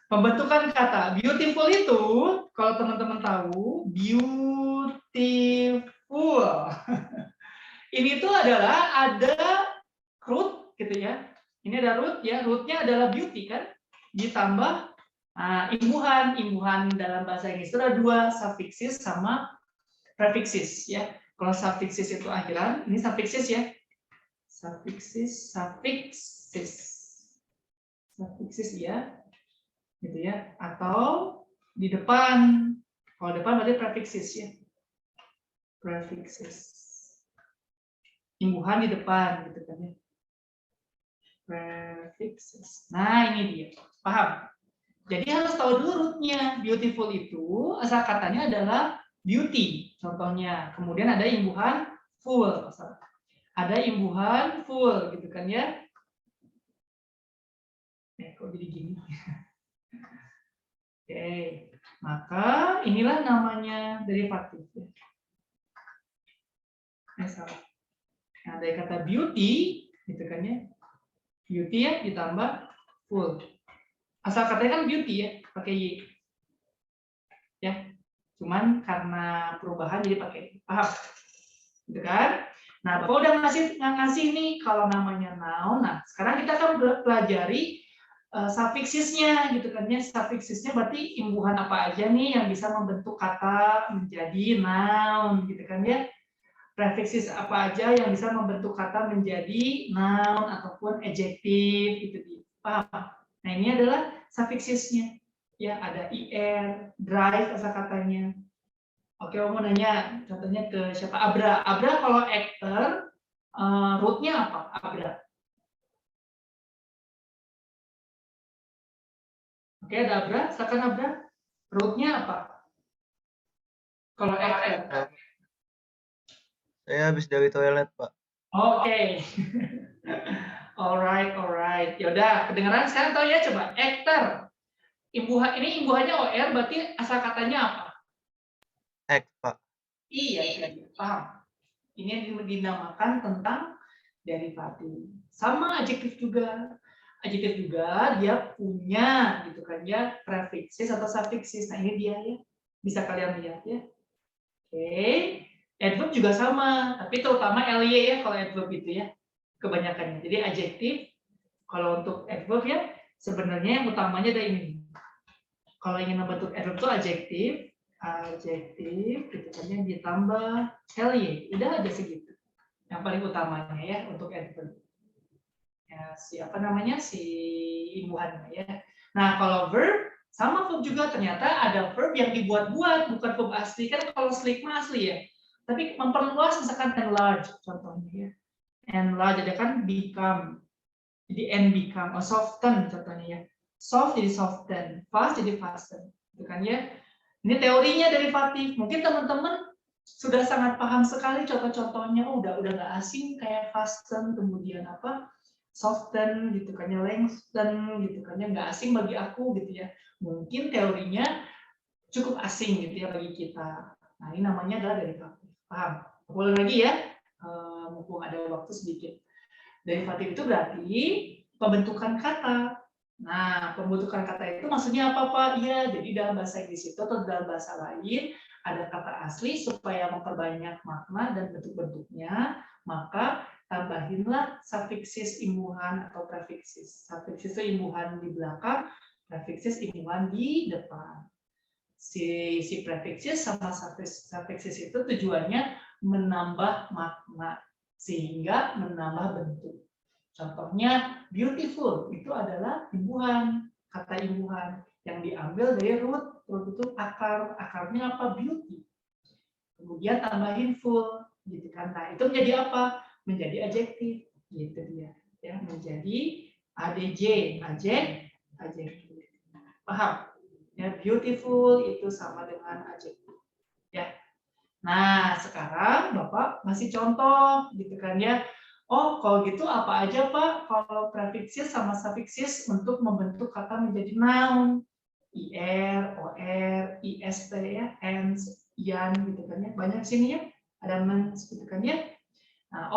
Pembentukan kata. Beautiful itu, kalau teman-teman tahu, beautiful. Ini tuh adalah ada root, gitu ya. Ini ada root, ya. Rootnya adalah beauty, kan? Ditambah imbuhan dalam bahasa Inggris itu ada 2, suffixes sama prefixes, ya. Kalau suffixes itu akhiran, ini suffixes ya. Suffixes ya. Gitu ya. Atau di depan. Kalau depan berarti prefixes ya. Prefixes. Imbuhan di depan gitu kan ya. Prefixes. Nah, ini dia. Paham? Jadi harus tahu dulu rootnya. Beautiful itu asal katanya adalah beauty. Contohnya. Kemudian ada imbuhan full. Ada imbuhan full gitu kan ya. Kok jadi gini? Oke, maka inilah namanya derivatif. Nah, dari kata beauty, gitu kan ya. Beauty ya ditambah full. Asal katanya kan beauty ya, pakai y. Ya, cuman karena perubahan jadi pakai paham, gitu kan? Nah, Bapak udah ngasih nih kalau namanya noun. Nah, sekarang kita akan pelajari suffixesnya gitu kan ya. Suffixesnya berarti imbuhan apa aja nih yang bisa membentuk kata menjadi noun gitu kan ya. Prefixes apa aja yang bisa membentuk kata menjadi noun ataupun adjektif gitu. Paham? Nah, ini adalah suffixesnya. Ya, ada ir, drive asal katanya. Oke, mau nanya contohnya ke siapa? Abra. Abra kalau actor rootnya apa? Abra. Oke, ada Abra, silakan Abra. Rootnya apa? Kalau actor. Saya habis dari toilet, Pak. Oke. Alright. Yaudah, kedengaran sekarang tahu ya coba. Actor. Ini imbuhannya OR, berarti asal katanya apa? Act, Pak. Iya, paham. Ini dinamakan tentang derivatif. Sama adjektif juga. Adjektif juga dia punya gitu kan ya prefixes atau suffixes. Nah, ini dia ya. Bisa kalian lihat ya. Oke. Adverb juga sama, tapi terutama ly ya kalau adverb itu ya. Kebanyakannya. Jadi adjektif kalau untuk adverb ya sebenarnya yang utamanya ada ini. Kalau ingin membentuk adverb itu adjektif gitu kan yang ditambah ly. Udah aja segitu. Yang paling utamanya ya untuk adverb. Ya, si imbuhannya ya. Nah, kalau verb sama verb juga ternyata ada verb yang dibuat-buat, bukan verb asli. Kan kalau sleek mah asli ya. Tapi memperluas misalkan enlarge contohnya ya. Enlarge ada kan become. Jadi become, soften contohnya ya. Soft jadi soften, fast jadi fasten. Itu kan ya. Ini teorinya derivatif. Mungkin teman-teman sudah sangat paham sekali contoh-contohnya. Oh, udah nggak asing kayak fasten, kemudian apa? Soften gitu kan ya, lengthen gitu kan ya, nggak asing bagi aku gitu ya. Mungkin teorinya cukup asing gitu ya bagi kita. Nah, ini namanya adalah derivatif. Paham? Boleh lagi ya, mumpung ada waktu sedikit. Derivatif itu berarti pembentukan kata. Nah, pembentukan kata itu maksudnya apa, Pak? Iya, jadi dalam bahasa Inggris itu atau dalam bahasa lain ada kata asli supaya memperbanyak makna dan bentuk-bentuknya, maka tambahinlah sufiksis imbuhan atau prefiksis. Sufiksis itu imbuhan di belakang, prefiksis imbuhan di depan. Si prefiksis sama sufiksis itu tujuannya menambah makna sehingga menambah bentuk. Contohnya beautiful itu adalah imbuhan, kata imbuhan yang diambil dari root itu akarnya apa? Beauty. Kemudian tambahin full, gitu kan? Nah itu menjadi apa? Menjadi adjektif, gitu dia. Ya, menjadi adj, adjektif. Paham? Ya, beautiful itu sama dengan adjektif. Ya. Nah sekarang Bapak masih contoh, gitu kan ya? Oh, kalau gitu apa aja, Pak? Kalau prefiksis sama sufiksis untuk membentuk kata menjadi noun. IR, OR, IST ya, ENS, IAN gitu kan ya. Banyak sini ya. Ada mens gitu kan ya. Nah,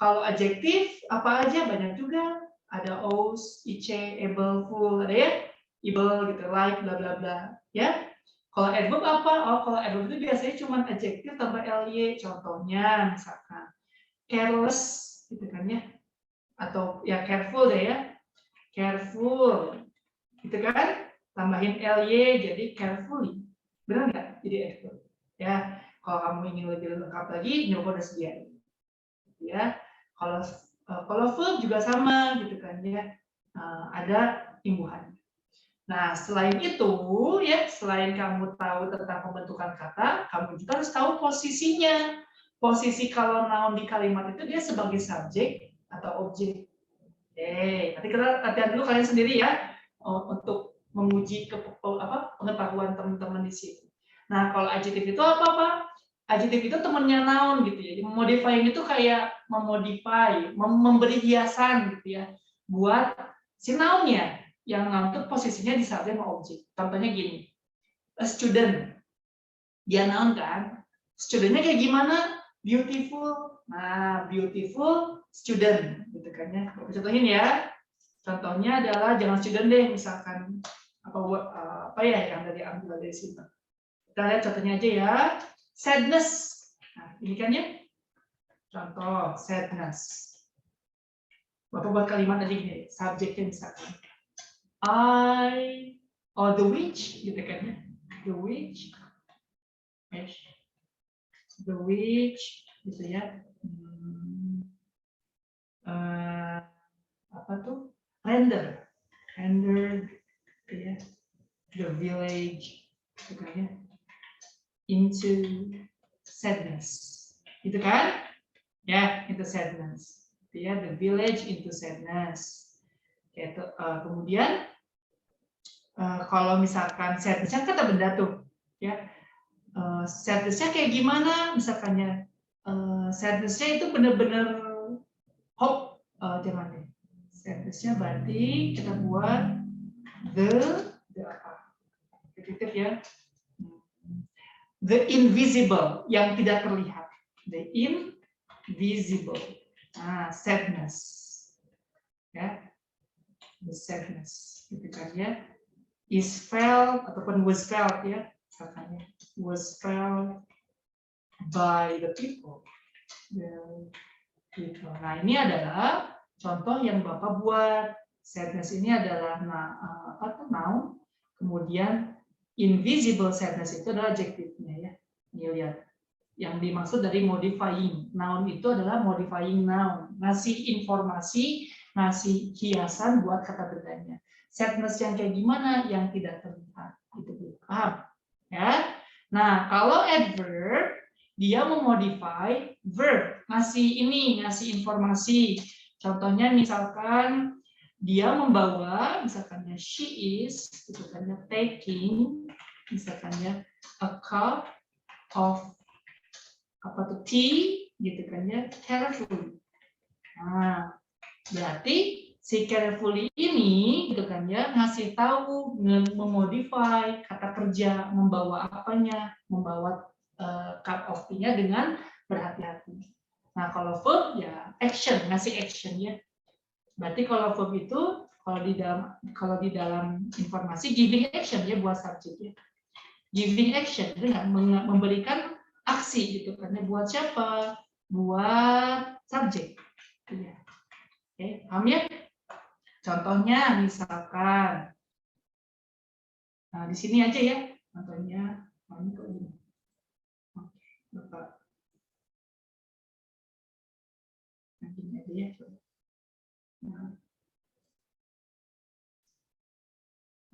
kalau adjektif apa aja? Banyak juga. Ada os, ic, able, full, ada ya. Able gitu, like, bla bla bla. Ya. Kalau adverb apa? Kalau adverb itu biasanya cuma adjektif tambah ly. Contohnya misalkan careless gitu kan ya, atau ya careful deh ya, careful gitu kan, tambahin ly jadi carefully, benar nggak? Jadi adverb ya. Kalau kamu ingin lebih lengkap lagi, Nyoko udah sediain ya. Kalau verb juga sama gitu kan ya, ada imbuhan. Nah selain itu ya, selain kamu tahu tentang pembentukan kata, kamu juga harus tahu posisinya. Posisi kalau noun di kalimat itu dia sebagai subjek atau objek. Oke, nanti kita latihan dulu kalian sendiri ya untuk menguji pengetahuan teman-teman di sini. Nah, kalau adjektif itu apa, Pak? Adjektif itu temannya noun gitu ya. Modifying itu kayak memodify, memberi hiasan gitu ya buat si noun-nya. Yang noun itu posisinya di subjek sama objek. Contohnya gini. A student. Dia noun kan? Student-nya kayak gimana? Beautiful. Nah, beautiful student gitu kan ya. Contohin ya. Contohnya adalah jangan student deh, misalkan apa ya yang ambil dari sini. Kita lihat contohnya aja ya. Sadness. Nah, ini kan ya. Contoh sadness. Bapak buat kalimat tadi gini, subjeknya misalkan the witch gitu kan ya. The witch gitu ya. Apa tuh? Render gitu ya. The village gitu kan ya. Into sadness. Gitu kan? Ya, into sadness. Gitu ya, the village into sadness. Gitu. Kemudian kalau misalkan sadness-nya kata benda tuh, ya. Sadness-nya kayak gimana? Misalkannya sadness-nya itu benar-benar hope, jangan deh. Sadness-nya berarti kita buat the apa? Repetitif ya. The invisible, yang tidak terlihat. The invisible. Nah, sadness. Ya. The sadness. Gitu kan ya. Is felt ataupun was felt ya. Katanya was felt by the people. Nah ini adalah contoh yang Bapak buat. Sadness ini adalah noun. Kemudian invisible sadness itu adalah adjektifnya ya. Ini lihat. Yang dimaksud dari modifying. Noun itu adalah modifying noun. Ngasih informasi, ngasih hiasan buat kata bendanya. Sadness yang kayak gimana? Yang tidak terlihat. Itu paham? Ya. Nah, kalau adverb dia memodify verb, ngasih informasi. Contohnya misalkan dia membawa, misalkannya she is, misalkannya taking, misalkannya a cup of tea, gitu kan ya, carefully. Nah, berarti si carefully ini gitu kan ya ngasih tahu, memodify kata kerja, membawa apanya, membawa cup of tea-nya dengan berhati-hati. Nah, kalau verb ya action, ngasih action ya. Berarti kalau verb itu kalau di dalam informasi giving action ya buat subjeknya. Giving action itu memberikan aksi gitu kan. Buat siapa? Buat subjek. Ya. Oke, paham ya? Contohnya misalkan, nah di sini aja ya, contohnya, ini kok ini. Oke, Bapak. Nah, gini aja ya. Nah.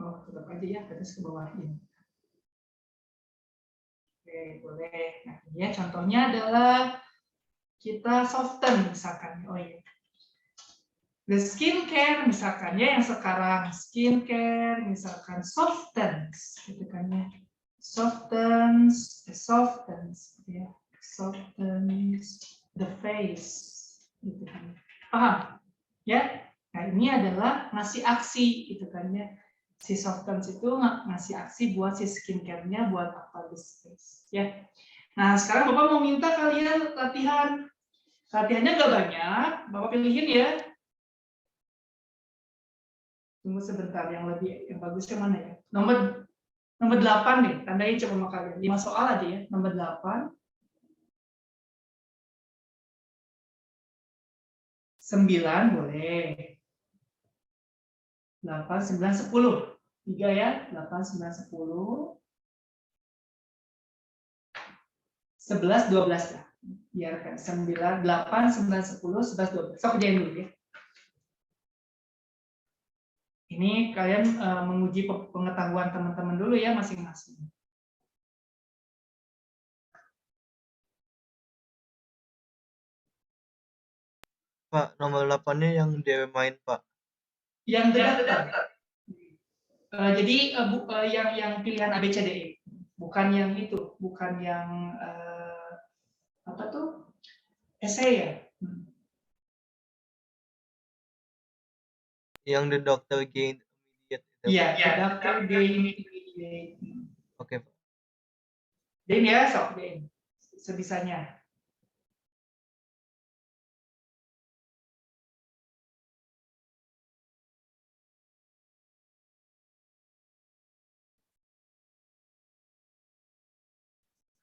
Oh, tetap aja ya, terus ke bawah ini. Oke, boleh. Nah, ya contohnya adalah kita soften misalkan. Oh iya. The skincare misalkan ya yang sekarang skincare misalkan softens gitu kan ya. Softens ya. Softens the face gitu kan. Paham? Ya. Nah, ini adalah ngasih aksi gitu kan ya. Si softens itu ngasih aksi buat si skincare-nya buat apa the face ya. Nah, sekarang Bapak mau minta kalian latihan. Latihannya nggak banyak, Bapak pilihin ya. Tunggu sebentar, yang bagusnya mana ya? Nomor 8 nih, tandain coba sama kalian. 5 soal aja ya, nomor 8. 9 boleh. 8, 9, 10. 3 ya, 8, 9, 10. 11, 12 lah. Biarkan 9, 8, 9, 10, 11, 12. So, kerjain dulu ya. Ini kalian menguji pengetahuan teman-teman dulu ya masing-masing. Pak, nomor 8-nya yang dewe main, Pak. Yang terdaftar. Jadi yang pilihan ABCDE, bukan yang itu, bukan yang apa tuh? Essay ya. Yang the doctor gained immediate. Iya, the doctor gained immediate. Oke, Pak. Gain ya, sok gain. Sebisanya.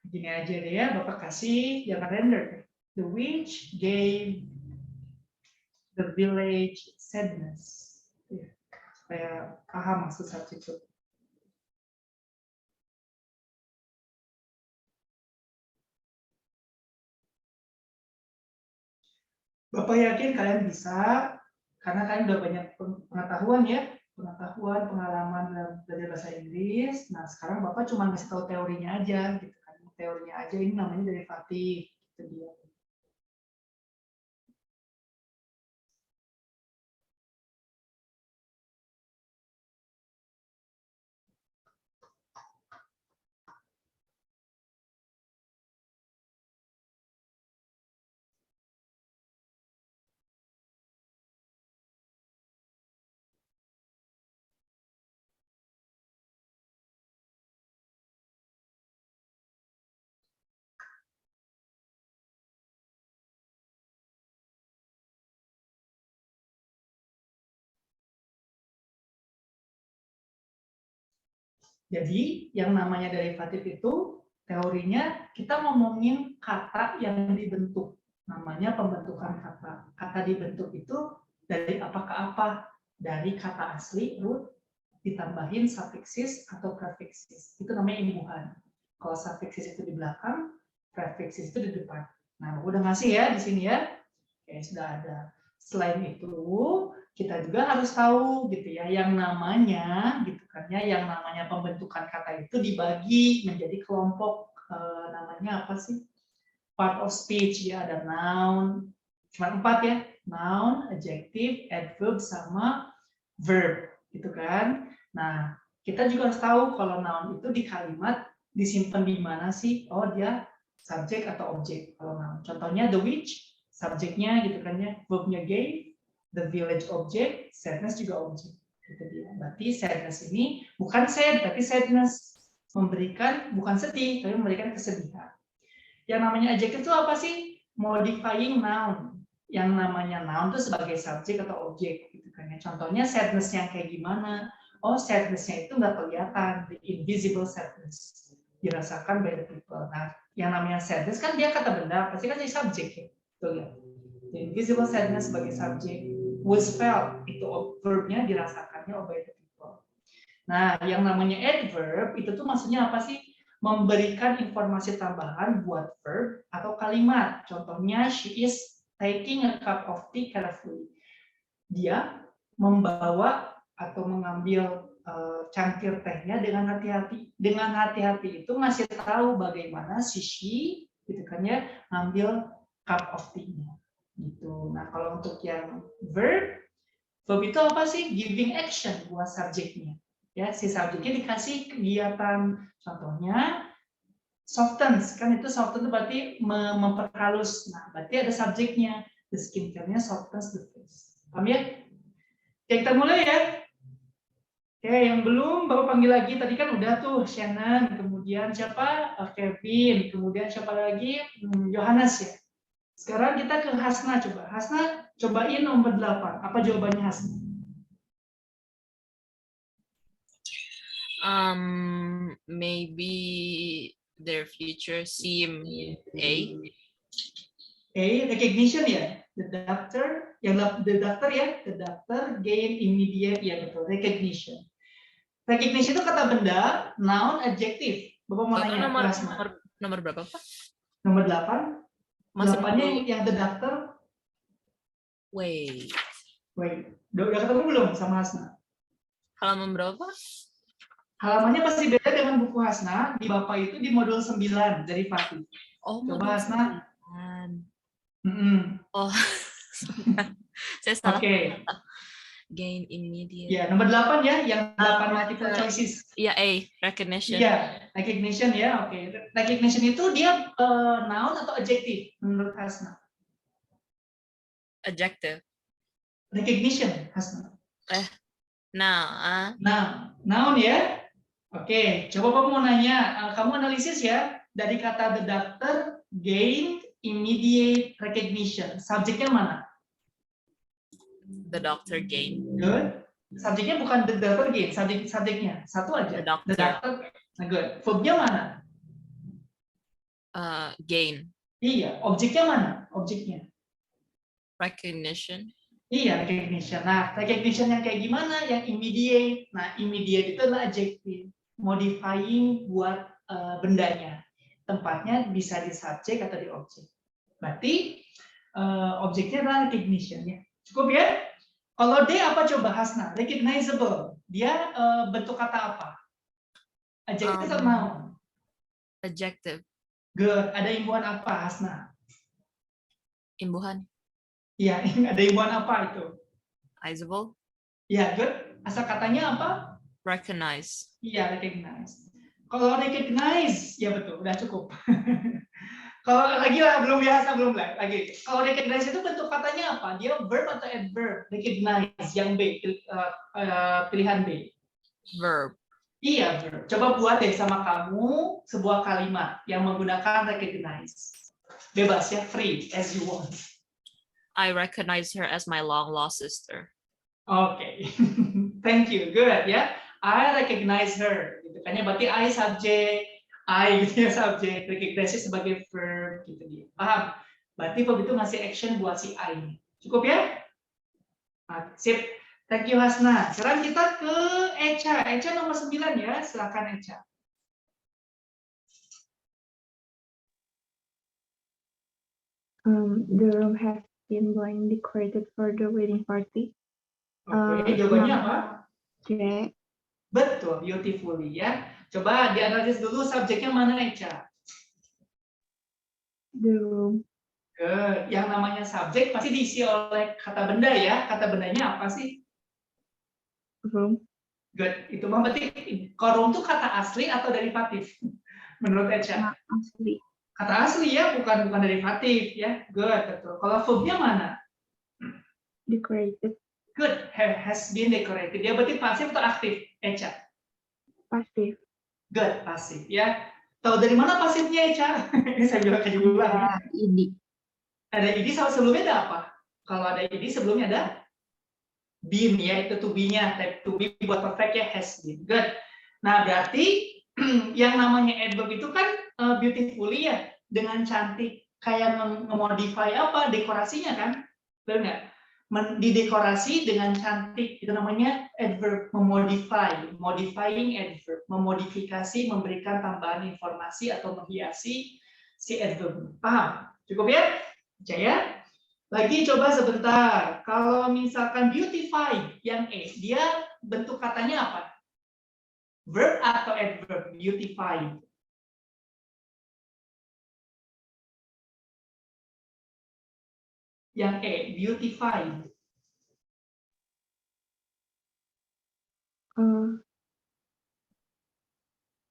Gini aja deh ya, Bapak kasih yang render. The witch gave the village sadness. Ya, supaya paham maksud substitute. Bapak yakin kalian bisa, karena kalian udah banyak pengetahuan ya, pengalaman dalam belajar bahasa Inggris. Nah, sekarang Bapak cuma ngasih tahu teorinya aja, gitu kan. Teorinya aja, ini namanya derivatif. Itu dia. Jadi yang namanya derivatif itu teorinya kita ngomongin kata yang dibentuk. Namanya pembentukan kata. Kata dibentuk itu dari apa ke apa? Dari kata asli root ditambahin sufiksis atau prefiksis. Itu namanya imbuhan. Kalau sufiksis itu di belakang, prefiksis itu di depan. Nah, udah ngasih ya di sini ya. Oke, sudah ada. Selain itu, kita juga harus tahu gitu ya, yang namanya gitu kan ya, yang namanya pembentukan kata itu dibagi menjadi kelompok namanya apa sih? Part of speech ya, ada noun, cuma 4 ya, noun, adjective, adverb sama verb gitu kan. Nah, kita juga harus tahu kalau noun itu di kalimat disimpan di mana sih? Oh, dia subjek atau objek kalau noun. Contohnya the witch, subjeknya gitu kan ya, verbnya gave, the village object, sadness juga objek. Gitu dia. Berarti sadness ini bukan sad, tapi sadness memberikan bukan sedih, tapi memberikan kesedihan. Yang namanya adjective itu apa sih? modifying noun. Yang namanya noun itu sebagai subjek atau objek gitu kan ya. Contohnya sadness yang kayak gimana? Oh, sadness-nya itu nggak kelihatan, the invisible sadness dirasakan by the people. Nah, yang namanya sadness kan dia kata benda, pasti kan jadi subjek ya. Tuh ya. The invisible sadness sebagai subjek, was felt itu verb-nya dirasakannya by the people. Nah, yang namanya adverb itu tuh maksudnya apa sih? Memberikan informasi tambahan buat verb atau kalimat. Contohnya, she is taking a cup of tea carefully. Dia membawa atau mengambil cangkir tehnya dengan hati-hati. Dengan hati-hati itu ngasih tahu bagaimana si she gitu kan ya, ngambil cup of tea-nya. Gitu. Nah, kalau untuk yang verb itu apa sih? Giving action buat subjeknya. Ya, si subjeknya dikasih kegiatan. Contohnya softens, kan itu soften itu berarti memperhalus. Nah, berarti ada subjeknya. The skincare-nya softens the face. Paham ya? Oke, kita mulai ya. Oke, yang belum, Bapak panggil lagi. Tadi kan udah tuh Shannon, kemudian siapa? Kevin, kemudian siapa lagi? Johannes ya. Sekarang kita ke Hasna coba. Hasna, cobain nomor 8. Apa jawabannya Hasna? Maybe their future seem A. Recognition ya. The doctor, the doctor gain immediate, ya betul, recognition. Recognition itu kata benda, noun, adjective. Bapak mau Bapak nanya, nomor berapa, Pak? Nomor 8. Masih 8-nya yang the doctor. Wait. Udah ketemu belum sama Hasna? Halaman berapa? Halamannya masih beda dengan buku Hasna. Di Bapak itu di modul 9 dari Fatih. Oh, Coba Hasna. Oh, saya salah. Oke. Gain immediate. Ya, nomor 8 ya, yang 8 multiple choices. Iya, A, recognition. Iya, recognition ya, oke. Recognition itu dia noun atau adjective menurut Hasna? Adjective. Recognition, Hasna. Nah, Noun ya. Oke, coba kamu mau nanya, kamu analisis ya dari kata the doctor gained immediate recognition. Subjeknya mana? the doctor gain. Good. Subjeknya bukan the doctor gain, subjeknya satu aja. The doctor. Nah, good. Verbnya mana? Gain. Iya. Objeknya mana? Objeknya. Recognition. Iya, recognition. Nah, recognition yang kayak gimana? Yang immediate. Nah, immediate itu adalah adjective. Modifying buat bendanya. Tempatnya bisa di subjek atau di objek. Berarti objeknya adalah recognition ya. Cukup ya? Kalau D apa coba Hasna? Recognizable. Dia bentuk kata apa? Adjective atau noun? Adjective. Good. Ada imbuhan apa Hasna? Imbuhan. Iya, ada imbuhan apa itu? Recognizable. Iya, good. Asal katanya apa? Recognize. Iya, recognize. Kalau recognize, ya betul, udah cukup. Kalau lagi lah, belum biasa, belum lagi. Kalau recognize itu bentuk katanya apa? Dia verb atau adverb? Recognize, yang B, pilihan B. Verb. Iya, verb. Coba buat deh sama kamu sebuah kalimat yang menggunakan recognize. Bebas ya, free, as you want. I recognize her as my long lost sister. Oke, thank you, good ya. I recognize her, gitu kan ya. Berarti I subject, I gitu ya subject, recognize sebagai verb gitu dia. Paham? Berarti verb itu ngasih action buat si I. Cukup ya? Nah, sip. Thank you Hasna. Sekarang kita ke Echa. Echa nomor 9 ya. Silakan Echa. The room has been blank decorated for the wedding party. Oke, jawabannya apa? C. Betul, beautifully ya. Coba dianalisis dulu subjeknya mana Echa? The room. Good. Yang namanya subjek pasti diisi oleh kata benda ya. Kata bendanya apa sih? Room. Good. Itu mah berarti room itu kata asli atau derivatif? Menurut Echa? Asli. Kata asli ya, bukan derivatif ya. Good, betul. Kalau verbnya mana? Decorated. Good, has been decorated. Dia berarti pasif atau aktif, Echa? Pasif. Good, pasif ya. Tahu dari mana pasifnya, Echa? Ini saya juga kejujuran. Ini. Ada id sama sebelumnya ada apa? Kalau ada id sebelumnya ada been ya, itu to be-nya, type to be buat perfect ya, has been. Good. Nah, berarti yang namanya adverb itu kan beautifully ya, dengan cantik, kayak memodify apa, dekorasinya kan? Benar nggak? Didekorasi dengan cantik, itu namanya adverb, memodify, modifying adverb, memodifikasi, memberikan tambahan informasi atau menghiasi si adverb. Paham? Cukup ya? Percaya? Lagi coba sebentar. Kalau misalkan beautify yang E, dia bentuk katanya apa? Verb atau adverb? Beautify. Yang E, beautify.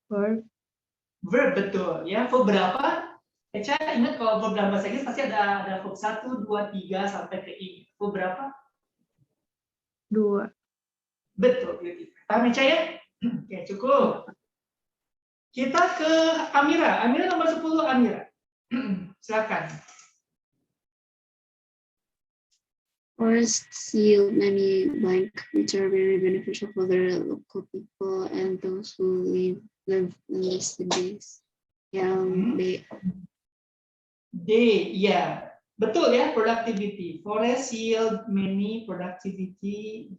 Verb. Verb betul ya. Verb berapa? Eca ingat kalau verb dalam bahasa Inggris pasti ada verb 1, 2, 3 sampai ke I. Verb berapa? 2. Betul, beautify. Paham Eca ya? Oke, cukup. Kita ke Amira. Amira nomor 10, Amira. Silakan. Forests yield many blank, which are very beneficial for the local people and those who live in the cities. Yang B. D, ya. Betul ya, productivity. Forest yield many productivity.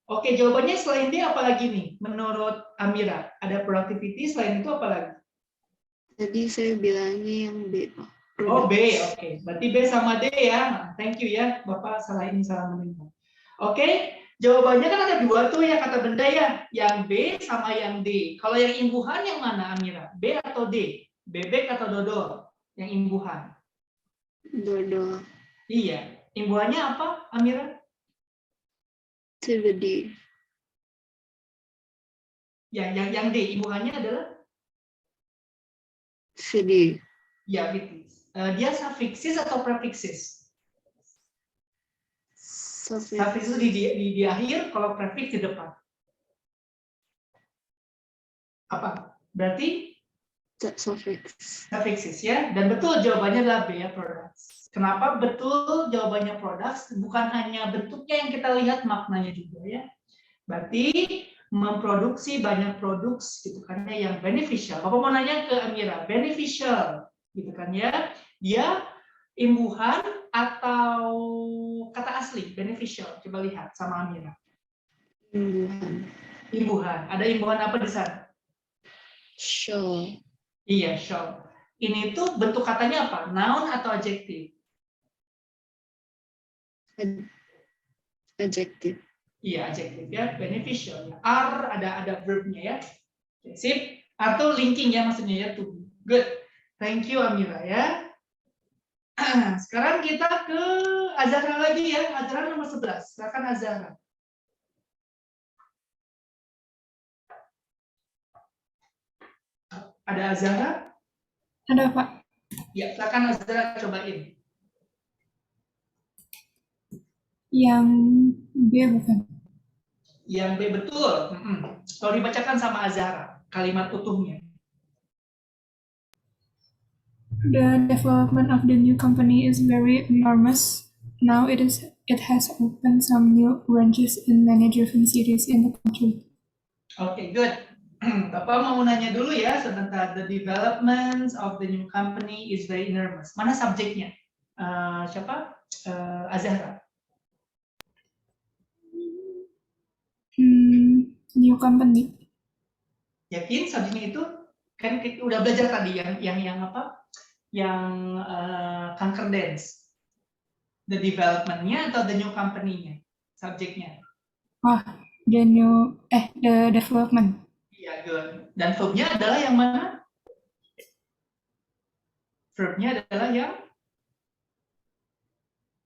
Oke, jawabannya selain D apa lagi nih? Menurut Amira, ada productivity, selain itu apa lagi? Tadi saya bilangnya yang B, Pak. Oh, B, oke. Berarti B sama D ya. Thank you ya, Bapak salah ini salah mendengar. Oke, jawabannya kan ada dua tuh ya kata benda ya, yang B sama yang D. Kalau yang imbuhan yang mana Amira? B atau D? Bebek atau dodol? Yang imbuhan. Dodol. Iya. Imbuhannya apa Amira? Activity. Yang D. Imbuhannya adalah? CD. Ya, gitu. Dia suffixes atau prefixes? Suffix itu di akhir, kalau prefix di depan. Apa? Berarti Suffix. suffixes ya. Dan betul jawabannya adalah B ya, products. Kenapa betul jawabannya products? Bukan hanya bentuknya yang kita lihat, maknanya juga ya. Berarti memproduksi banyak produk gitu kan ya, yang beneficial. Bapak mau nanya ke Amira, beneficial gitu kan ya. Dia imbuhan atau kata asli beneficial? Coba lihat sama Amira. Imbuhan. Imbuhan. Ada imbuhan apa di sana? Show. Iya, show. Ini tuh bentuk katanya apa? Noun atau adjective? Adjective. Iya, adjective ya, beneficial. Are ada verbnya ya. Oke, sip. Atau linking ya maksudnya ya, to be. Good. Thank you Amira ya. Sekarang kita ke Azhara lagi ya. Azhara nomor 11. Silakan Azhara. Ada Azhara? Ada, Pak. Ya, silakan Azhara cobain. Yang B bukan. Yang B betul. Kalau dibacakan sama Azhara, kalimat utuhnya. The development of the new company is very enormous. Now it has opened some new branches in many different cities in the country. Oke, good. Bapak mau nanya dulu ya sebentar. The development of the new company is very enormous. Mana subjeknya? Siapa? Azhara. New company. Yakin subjeknya itu? Kan kita udah belajar tadi yang apa? Yang kanker dance. The development-nya atau the new company-nya? Subjeknya. The development. Iya, good. Dan verb-nya adalah yang mana? Verb-nya adalah yang?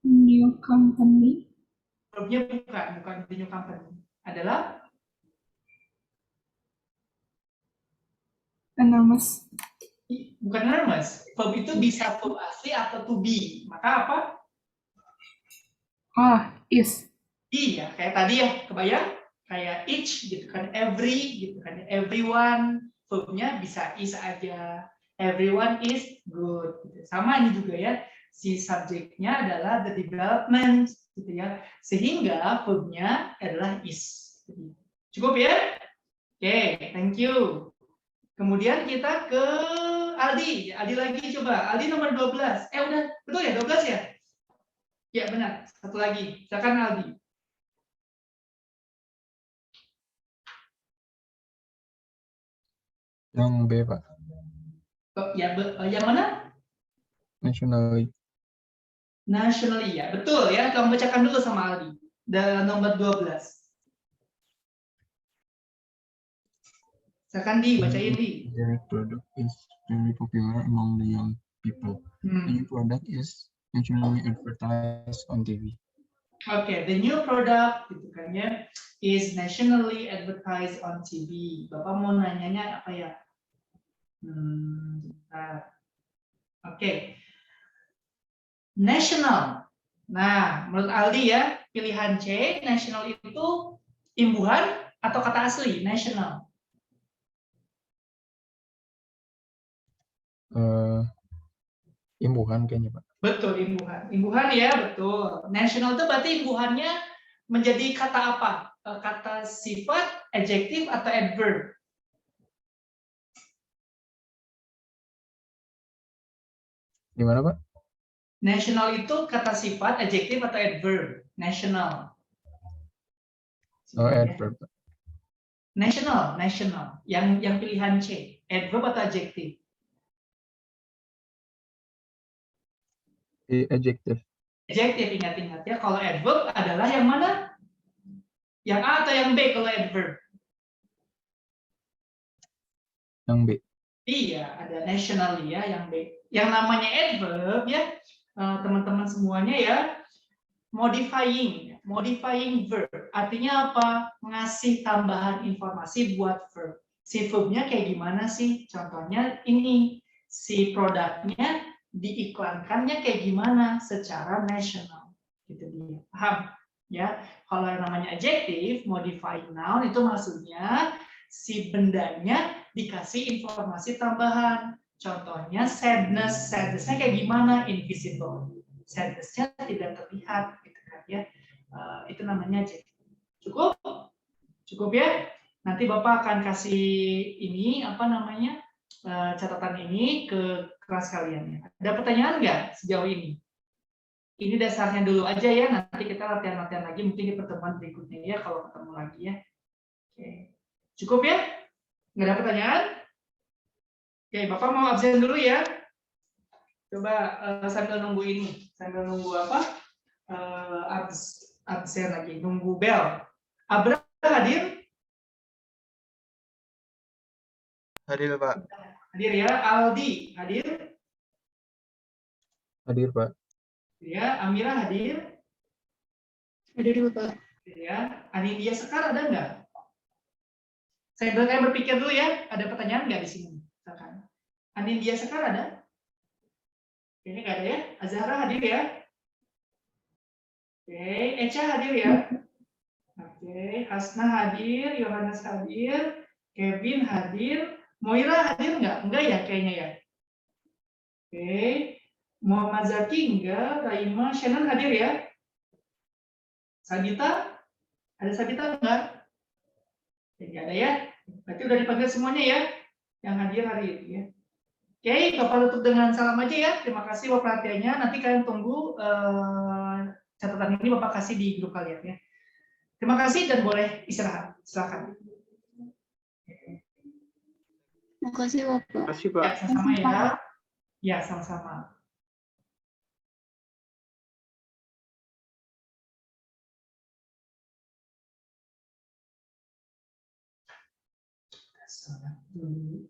New company. Verb-nya bukan the new company. Adalah? Enormous. Bukan enormous. Verb itu bisa verb asli atau to be. Maka apa? Is. Iya, kayak tadi ya. Kebayang? kayak each gitu kan, every gitu kan, everyone verbnya bisa is aja, everyone is good gitu. Sama ini juga ya, si subjeknya adalah the development gitu ya, sehingga verbnya adalah is. Cukup ya? Oke, thank you. Kemudian kita ke Aldi. Aldi lagi coba. Aldi nomor 12. Udah, betul ya 12 ya? Ya benar. Satu lagi. Silakan Aldi. Yang B, Pak. Yang mana? Nationally. Nationally ya. Betul ya. Kamu bacakan dulu sama Aldi. Dan nomor 12. Silakan dibacain di. Their product is very popular among the young people. The new product is nationally advertised on TV. Oke, the new product gitu kan ya is nationally advertised on TV. Bapak mau nanyanya apa ya? Oke. National. Nah, menurut Aldi ya, pilihan C, national itu imbuhan atau kata asli, national? Imbuhan kayaknya, Pak. Betul, imbuhan. Imbuhan ya, betul. National itu berarti imbuhannya menjadi kata apa? Kata sifat, adjektif, atau adverb? Gimana, Pak? National itu kata sifat, adjektif, atau adverb? National. Oh, adverb. National, national. Yang pilihan C, adverb atau adjektif? Adjective. Adjektif, ingat-ingat ya. Kalau adverb adalah yang mana? Yang A atau yang B kalau adverb? Yang B. Iya, ada nationally ya, yang B. Yang namanya adverb ya, teman-teman semuanya ya, modifying verb. Artinya apa? Ngasih tambahan informasi buat verb. Si verbnya kayak gimana sih? Contohnya ini, si produknya diiklankannya kayak gimana secara nasional. Gitu dia. Paham? Ya. Kalau yang namanya adjective, modifying noun itu maksudnya si bendanya dikasih informasi tambahan. Contohnya sadness. Sadness-nya kayak gimana? Invisible. Sadness-nya tidak terlihat gitu kan ya. Itu namanya adjective. Cukup? Cukup ya? Nanti Bapak akan kasih ini apa namanya? Catatan ini ke kelas kalian ya. Ada pertanyaan nggak sejauh ini? Ini dasarnya dulu aja ya, nanti kita latihan-latihan lagi mungkin di pertemuan berikutnya ya kalau ketemu lagi ya. Oke. Cukup ya? Nggak ada pertanyaan? Oke, Bapak mau absen dulu ya. Coba sambil nunggu ini, sambil nunggu apa? Absen lagi, nunggu bel. Abra hadir? Hadir, Pak. Hadir ya. Aldi hadir? Hadir, Pak. Ya, Amira hadir? Hadir, Bapak. Ya, Anindya Sekar ada nggak? Saya berpikir dulu ya, ada pertanyaan nggak di sini? Misalkan. Anindya Sekar ada? Ini nggak ada ya? Azhara hadir ya? Oke, Echa hadir ya? Oke, Hasna hadir, Yohanes hadir, Kevin hadir, Moira hadir nggak? Enggak ya kayaknya ya? Oke, Muhammad Zaki enggak, Raima, Shannon hadir ya? Sabita? Ada Sabita enggak? Tidak ada ya? Berarti udah dipanggil semuanya ya? Yang hadir hari ini ya. Oke, Bapak tutup dengan salam aja ya. Terima kasih buat perhatiannya. Nanti kalian tunggu catatan ini Bapak kasih di grup kalian ya. Terima kasih dan boleh istirahat. Silakan. Makasih, Bapak. Makasih, Pak. Ya, sama-sama ya. Ya, sama-sama. Salam dulu.